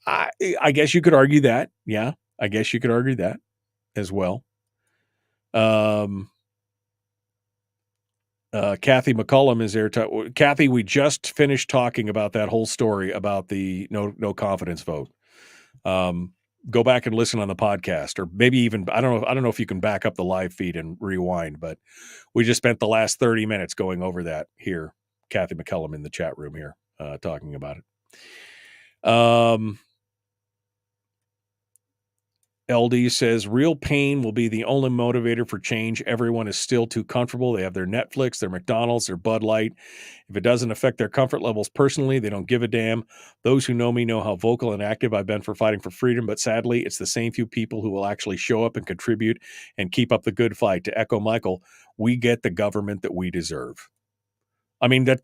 I guess you could argue that. Yeah, I guess you could argue that as well. Kathy McCullum is there. Kathy, we just finished talking about that whole story about the no confidence vote. Go back and listen on the podcast, or maybe even, I don't know if you can back up the live feed and rewind, but we just spent the last 30 minutes going over that here. Kathy McCullum in the chat room here, talking about it. LD says real pain will be the only motivator for change. Everyone is still too comfortable. They have their Netflix, their McDonald's, their Bud Light. If it doesn't affect their comfort levels personally, they don't give a damn. Those who know me know how vocal and active I've been for fighting for freedom, but sadly, it's the same few people who will actually show up and contribute and keep up the good fight. To echo Michael, we get the government that we deserve. I mean, that,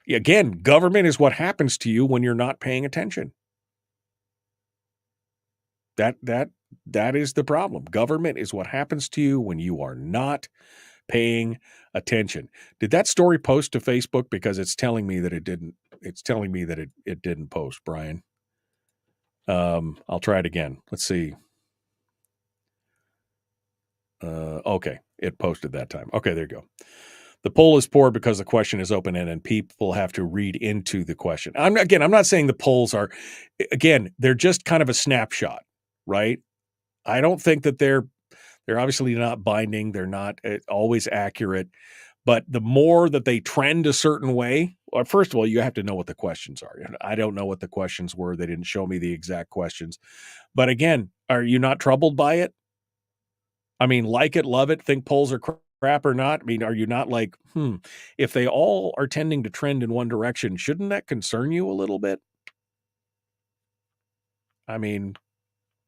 again, government is what happens to you when you're not paying attention. That is the problem. Government is what happens to you when you are not paying attention. Did that story post to Facebook? Because it's telling me that it didn't. It's telling me that it didn't post, Brian. I'll try it again. Let's see. Okay, it posted that time. Okay, there you go. The poll is poor because the question is open-ended and people have to read into the question. I'm not saying the polls are, again, they're just kind of a snapshot, right? I don't think that they're obviously not binding. They're not always accurate. But the more that they trend a certain way, well, first of all, you have to know what the questions are. I don't know what the questions were. They didn't show me the exact questions. But again, are you not troubled by it? I mean, like it, love it, think polls are crap or not? I mean, are you not like, if they all are tending to trend in one direction, shouldn't that concern you a little bit? I mean,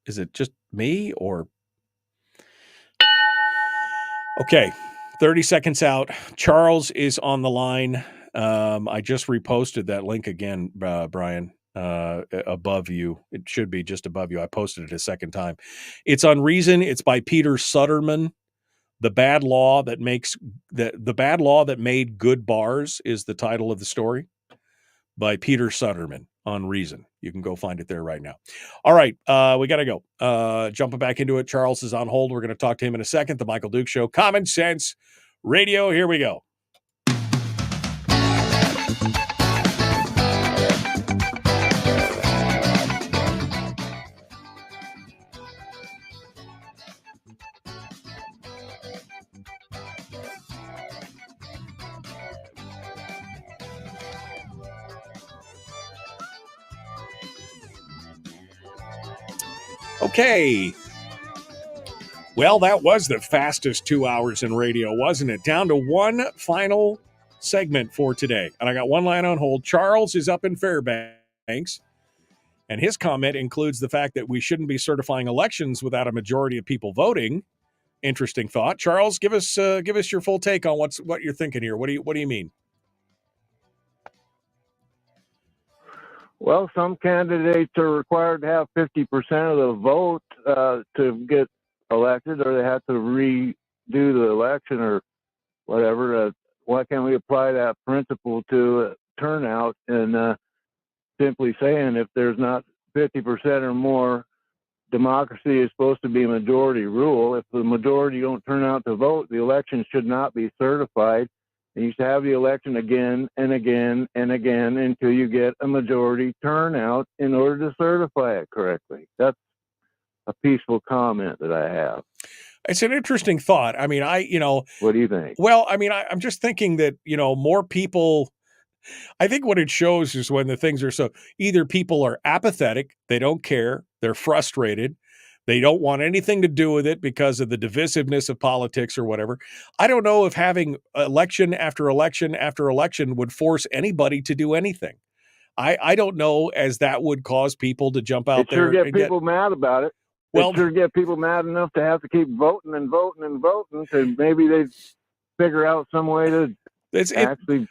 is it just me or... Okay, 30 seconds out. Charles is on the line. I just reposted that link again, Brian, above you. It should be just above you. I posted it a second time. It's on Reason. It's by Peter Suderman. The Bad Law That Makes the Bad Law That Made Good Bars is the title of the story, by Peter Suderman on Reason. You can go find it there right now. All right, we got to go. Jumping back into it, Charles is on hold. We're going to talk to him in a second. The Michael Duke Show, Common Sense Radio. Here we go. Okay. Well, that was the fastest 2 hours in radio, wasn't it? Down to one final segment for today. And I got one line on hold. Charles is up in Fairbanks, and his comment includes the fact that we shouldn't be certifying elections without a majority of people voting. Interesting thought. Charles, give us your full take on what you're thinking here. What do you mean? Well, some candidates are required to have 50% of the vote to get elected, or they have to redo the election or whatever. Why can't we apply that principle to turnout and simply saying if there's not 50% or more, democracy is supposed to be majority rule. If the majority don't turn out to vote, the election should not be certified. And you should have the election again and again and again until you get a majority turnout in order to certify it correctly. That's a peaceful comment that I have. It's an interesting thought. I mean, what do you think? Well, I mean, I'm just thinking that, more people, I think what it shows is when the things are so, either people are apathetic, they don't care, they're frustrated, they don't want anything to do with it because of the divisiveness of politics or whatever. I don't know if having election after election after election would force anybody to do anything. I don't know as that would cause people to jump out there. It sure get people mad about it. Well, it sure get people mad enough to have to keep voting and voting and voting to maybe they figure out some way to actually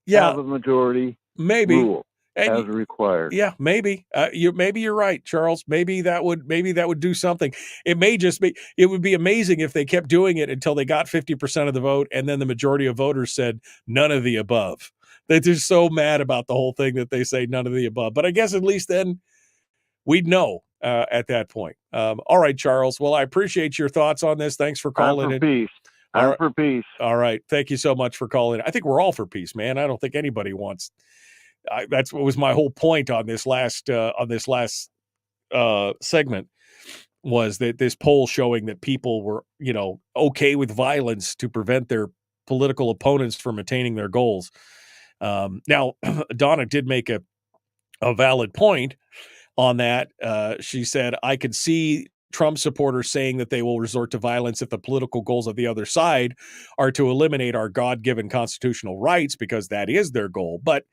have a majority rule. As required. Yeah, maybe. Maybe you're right, Charles. Maybe that would do something. It would be amazing if they kept doing it until they got 50% of the vote, and then the majority of voters said none of the above. They're just so mad about the whole thing that they say none of the above. But I guess at least then we'd know at that point. All right, Charles. Well, I appreciate your thoughts on this. Thanks for calling in. Peace. I'm for peace. All right. Thank you so much for calling in. I think we're all for peace, man. I don't think anybody wants. That's what was my whole point on this last segment, was that this poll showing that people were, okay with violence to prevent their political opponents from attaining their goals. Now, Donna did make a valid point. on that. She said, I could see Trump supporters saying that they will resort to violence if the political goals of the other side are to eliminate our God-given constitutional rights, because that is their goal. But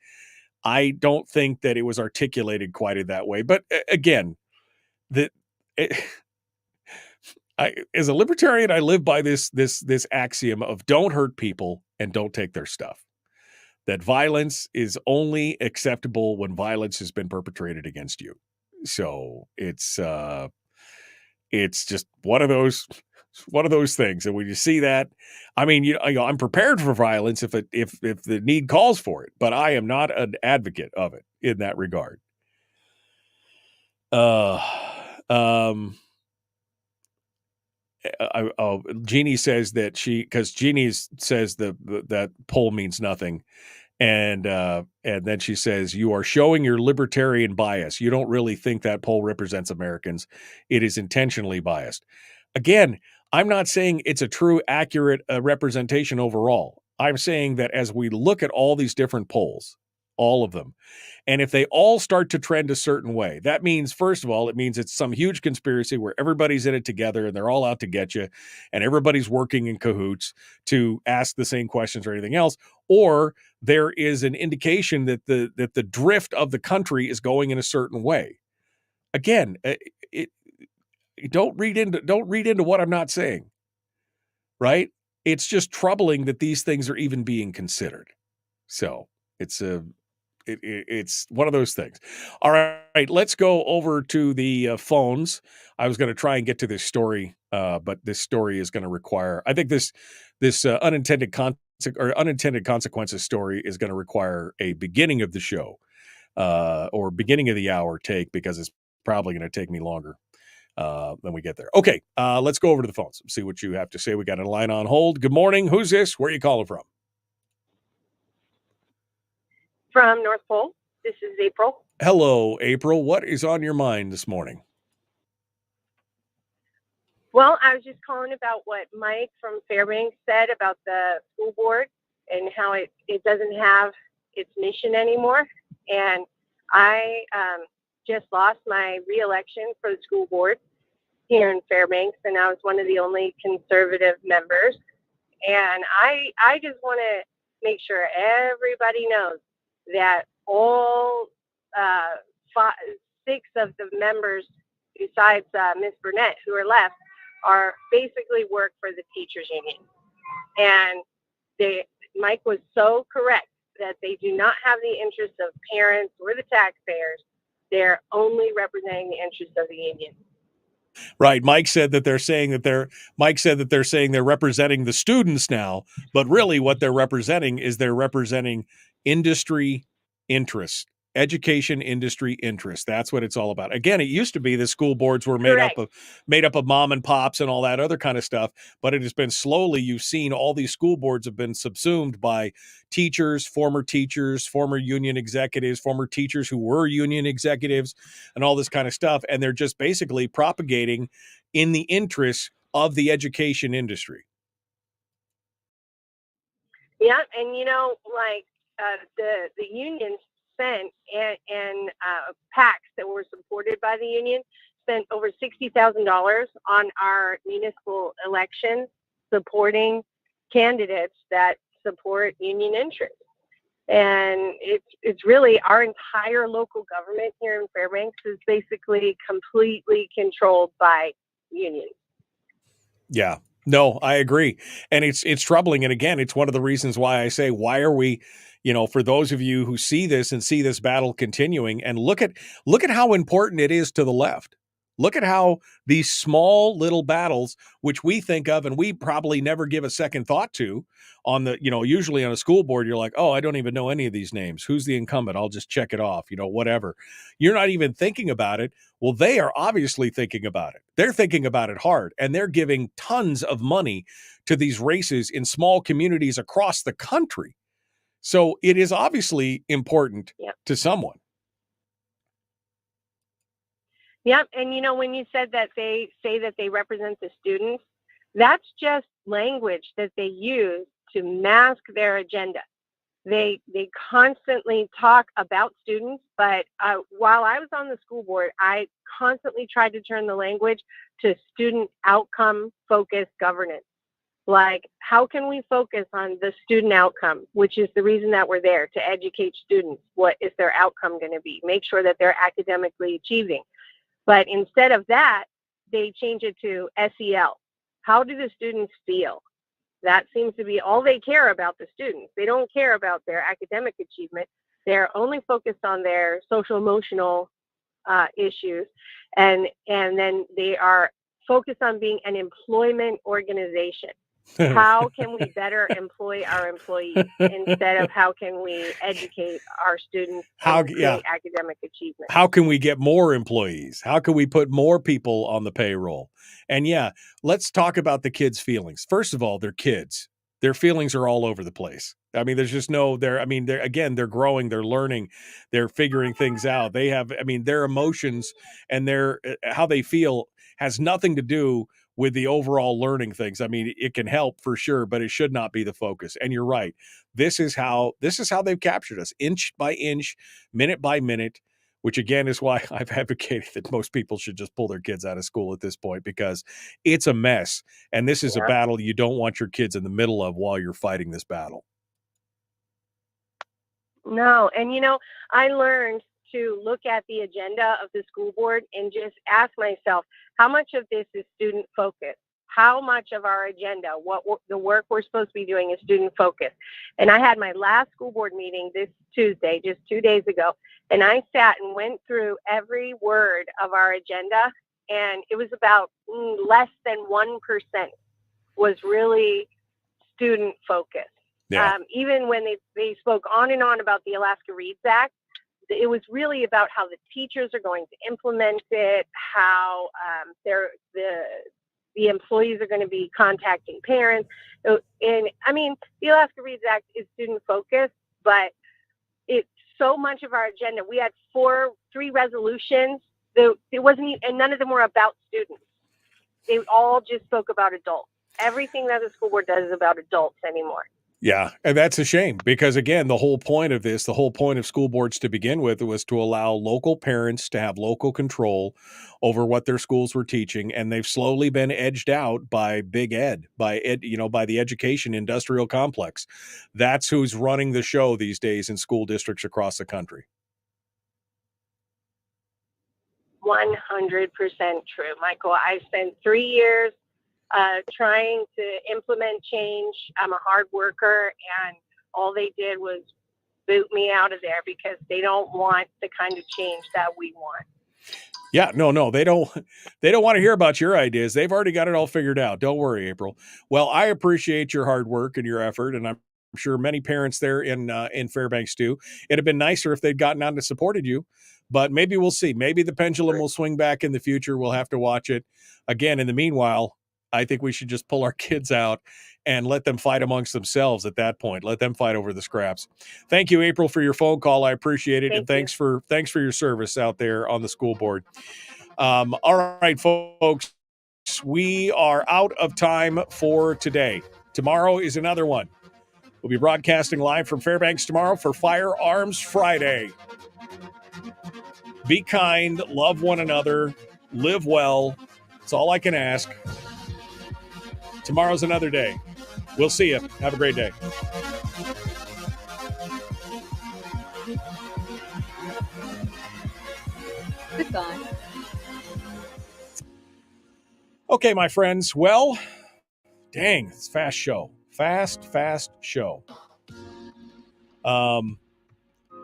I don't think that it was articulated quite in that way. But again, as a libertarian, I live by this axiom of don't hurt people and don't take their stuff. That violence is only acceptable when violence has been perpetrated against you. So it's just one of those things. And when you see that, I mean, I'm prepared for violence if the need calls for it, but I am not an advocate of it in that regard. Jeannie says that because Jeannie says that poll means nothing. And then she says, you are showing your libertarian bias. You don't really think that poll represents Americans. It is intentionally biased. Again, I'm not saying it's a true, accurate representation overall. I'm saying that as we look at all these different polls, all of them, and if they all start to trend a certain way, that means, first of all, it means it's some huge conspiracy where everybody's in it together and they're all out to get you and everybody's working in cahoots to ask the same questions or anything else. Or there is an indication that the drift of the country is going in a certain way. Again, don't read into what I'm not saying, right? It's just troubling that these things are even being considered. So it's one of those things. All right, let's go over to the phones. I was going to try and get to this story, but this story is going to require, I think this unintended consequences story is going to require a beginning of the show or beginning of the hour take, because it's probably going to take me longer than we get there. Okay, let's go over to the phones, see what you have to say. We got a line on hold. Good morning. Who's this? Where are you calling from? From North Pole. This is April. Hello, April. What is on your mind this morning? Well, I was just calling about what Mike from Fairbanks said about the school board and how it doesn't have its mission anymore. And I just lost my re-election for the school board here in Fairbanks, and I was one of the only conservative members. And I just want to make sure everybody knows that all 6 of the members, besides Ms. Burnett, who are left, are basically work for the teachers union. And Mike was so correct that they do not have the interests of parents or the taxpayers. They're only representing the interests of the union. Right. Mike said that they're saying they're representing the students now, but really what they're representing is they're representing industry interests, education industry interests. That's what it's all about. Again, it used to be the school boards were made up of mom and pops and all that other kind of stuff, but it has been slowly, you've seen all these school boards have been subsumed by teachers, former union executives, former teachers who were union executives, and all this kind of stuff. And they're just basically propagating in the interests of the education industry. Yeah, and like the union spent and PACs that were supported by the union spent over $60,000 on our municipal elections supporting candidates that support union interests. And it's really our entire local government here in Fairbanks is basically completely controlled by unions. Yeah. No, I agree. And it's troubling. And again, it's one of the reasons why I say, why are we, for those of you who see this and see this battle continuing, and look at how important it is to the left. Look at how these small little battles, which we think of and we probably never give a second thought to on the, usually on a school board, you're like, oh, I don't even know any of these names. Who's the incumbent? I'll just check it off, whatever. You're not even thinking about it. Well, they are obviously thinking about it. They're thinking about it hard, and they're giving tons of money to these races in small communities across the country. So it is obviously important to someone. Yep. And, when you said that they say that they represent the students, that's just language that they use to mask their agenda. They constantly talk about students, but while I was on the school board, I constantly tried to turn the language to student outcome focused governance. Like, how can we focus on the student outcome, which is the reason that we're there, to educate students? What is their outcome going to be? Make sure that they're academically achieving. But instead of that, they change it to SEL. How do the students feel? That seems to be all they care about, the students. They don't care about their academic achievement. They're only focused on their social emotional issues. And then they are focused on being an employment organization. How can we better employ our employees instead of how can we educate our students and create academic achievement? How can we get more employees? How can we put more people on the payroll? And let's talk about the kids' feelings. First of all, they're kids. Their feelings are all over the place. I mean, there's just they're growing, they're learning, they're figuring things out. They have, their emotions and how they feel has nothing to do with the overall learning things. It can help for sure, but it should not be the focus. And you're right. This is how they've captured us, inch by inch, minute by minute, which again is why I've advocated that most people should just pull their kids out of school at this point, because it's a mess. And this is a battle you don't want your kids in the middle of while you're fighting this battle. No. And, I learned to look at the agenda of the school board and just ask myself, how much of this is student focused? How much of our agenda, the work we're supposed to be doing, is student focused? And I had my last school board meeting this Tuesday, just 2 days ago, and I sat and went through every word of our agenda, and it was about less than 1% was really student focused. Yeah. Even when they spoke on and on about the Alaska Reads Act, it was really about how the teachers are going to implement it, how the employees are going to be contacting parents. And the Alaska Reads Act is student focused, but it's so much of our agenda. We had 3 resolutions. It wasn't, and none of them were about students. They all just spoke about adults. Everything that the school board does is about adults anymore. Yeah, and that's a shame because, again, the whole point of school boards to begin with was to allow local parents to have local control over what their schools were teaching, and they've slowly been edged out by Big Ed, by the education industrial complex. That's who's running the show these days in school districts across the country. 100% true, Michael. I spent 3 years trying to implement change. I'm a hard worker, and all they did was boot me out of there because they don't want the kind of change that we want. Yeah, no, they don't want to hear about your ideas. They've already got it all figured out. Don't worry, April. Well, I appreciate your hard work and your effort, and I'm sure many parents there in Fairbanks do. It'd have been nicer if they'd gotten out and supported you, but maybe we'll see. Maybe the pendulum will swing back in the future. We'll have to watch it. Again, in the meanwhile, I think we should just pull our kids out and let them fight amongst themselves at that point. Let them fight over the scraps. Thank you, April, for your phone call. I appreciate it. Thanks for your service out there on the school board. All right, folks, we are out of time for today. Tomorrow is another one. We'll be broadcasting live from Fairbanks tomorrow for Firearms Friday. Be kind, love one another, live well. That's all I can ask. Tomorrow's another day. We'll see you. Have a great day. Goodbye. Okay, my friends. Well, dang, it's a fast show. Fast show.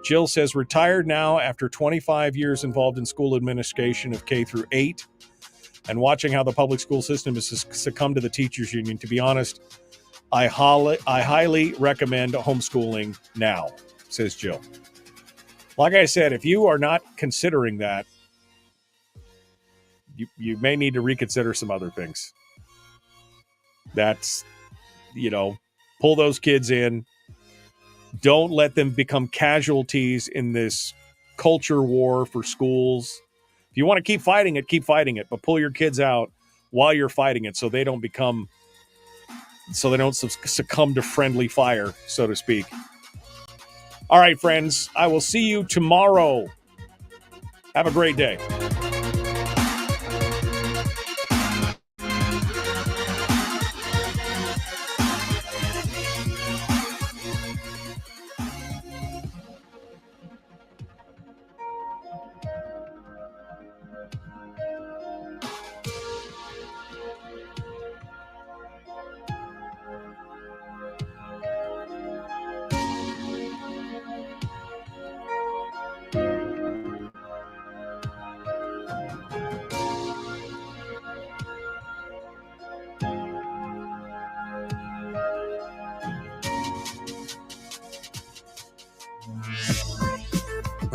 Jill says, retired now after 25 years involved in school administration of K through 8. And watching how the public school system has succumbed to the teachers union, to be honest, I highly recommend homeschooling now, says Jill. Like I said, if you are not considering that, you may need to reconsider some other things. That's, pull those kids in. Don't let them become casualties in this culture war for schools. If you want to keep fighting it, but pull your kids out while you're fighting it so they don't succumb to friendly fire, so to speak. All right, friends, I will see you tomorrow. Have a great day.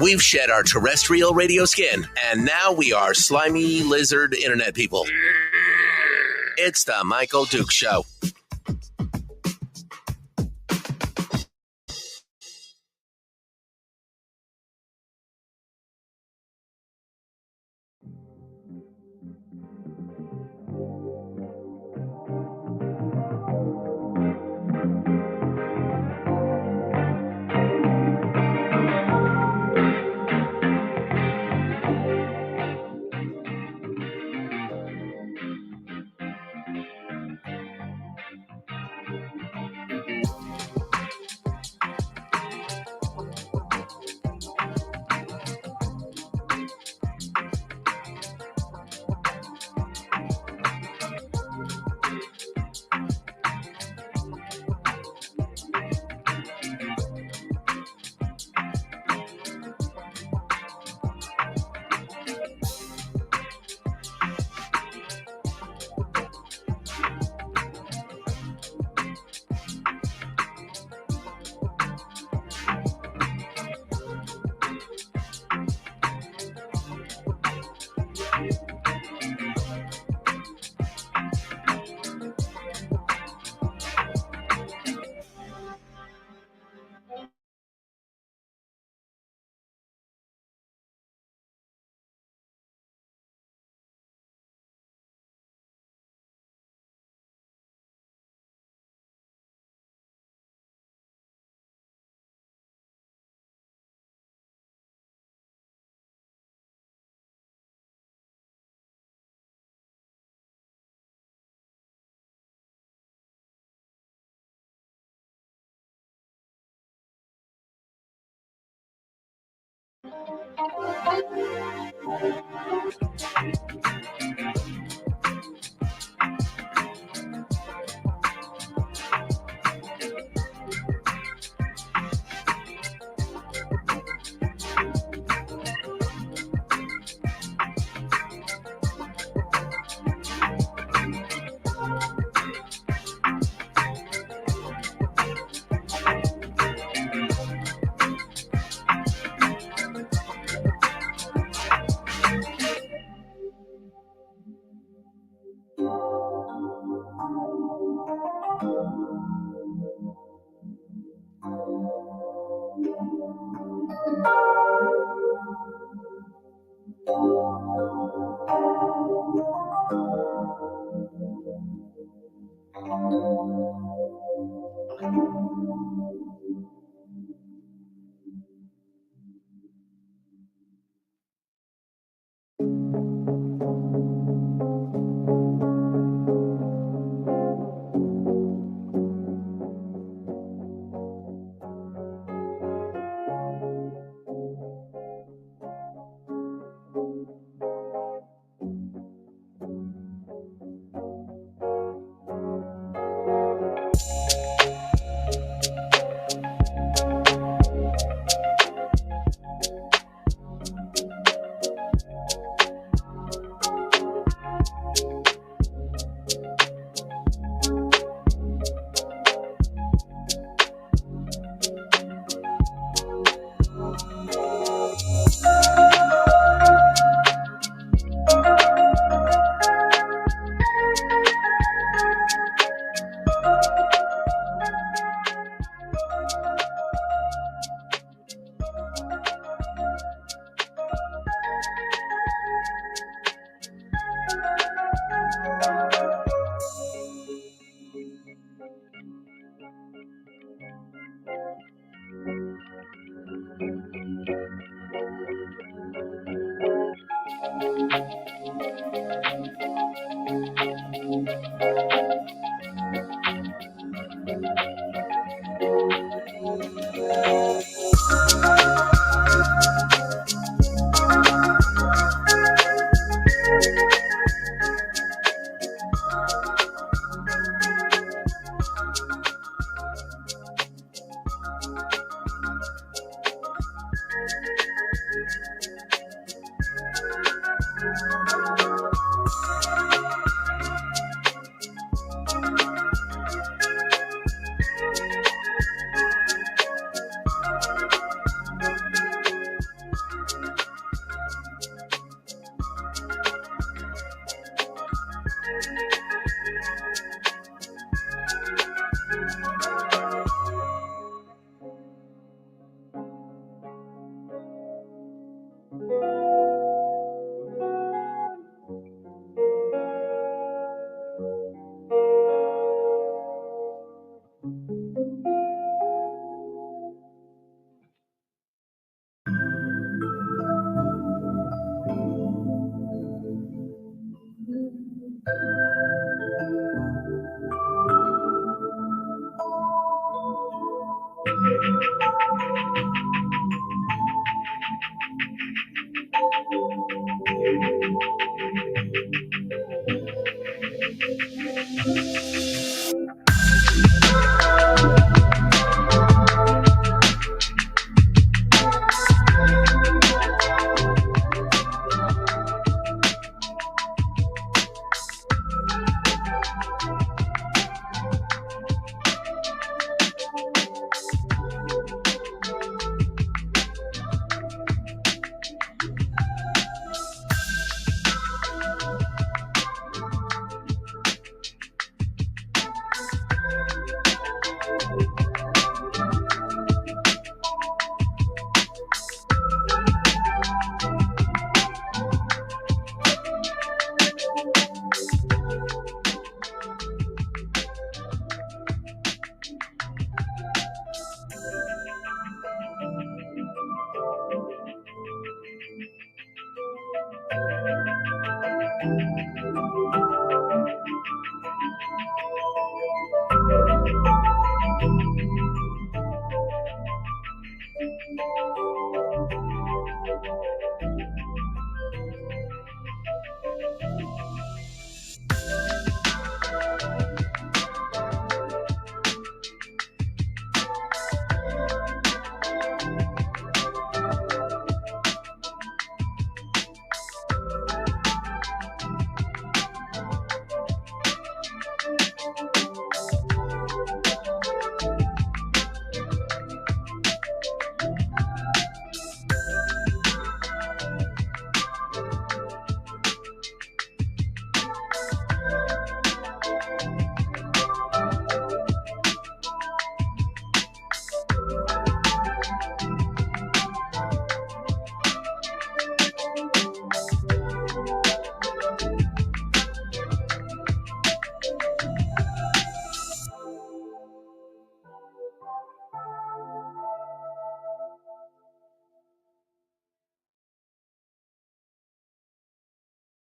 We've shed our terrestrial radio skin, and now we are slimy lizard internet people. It's the Michael Duke Show.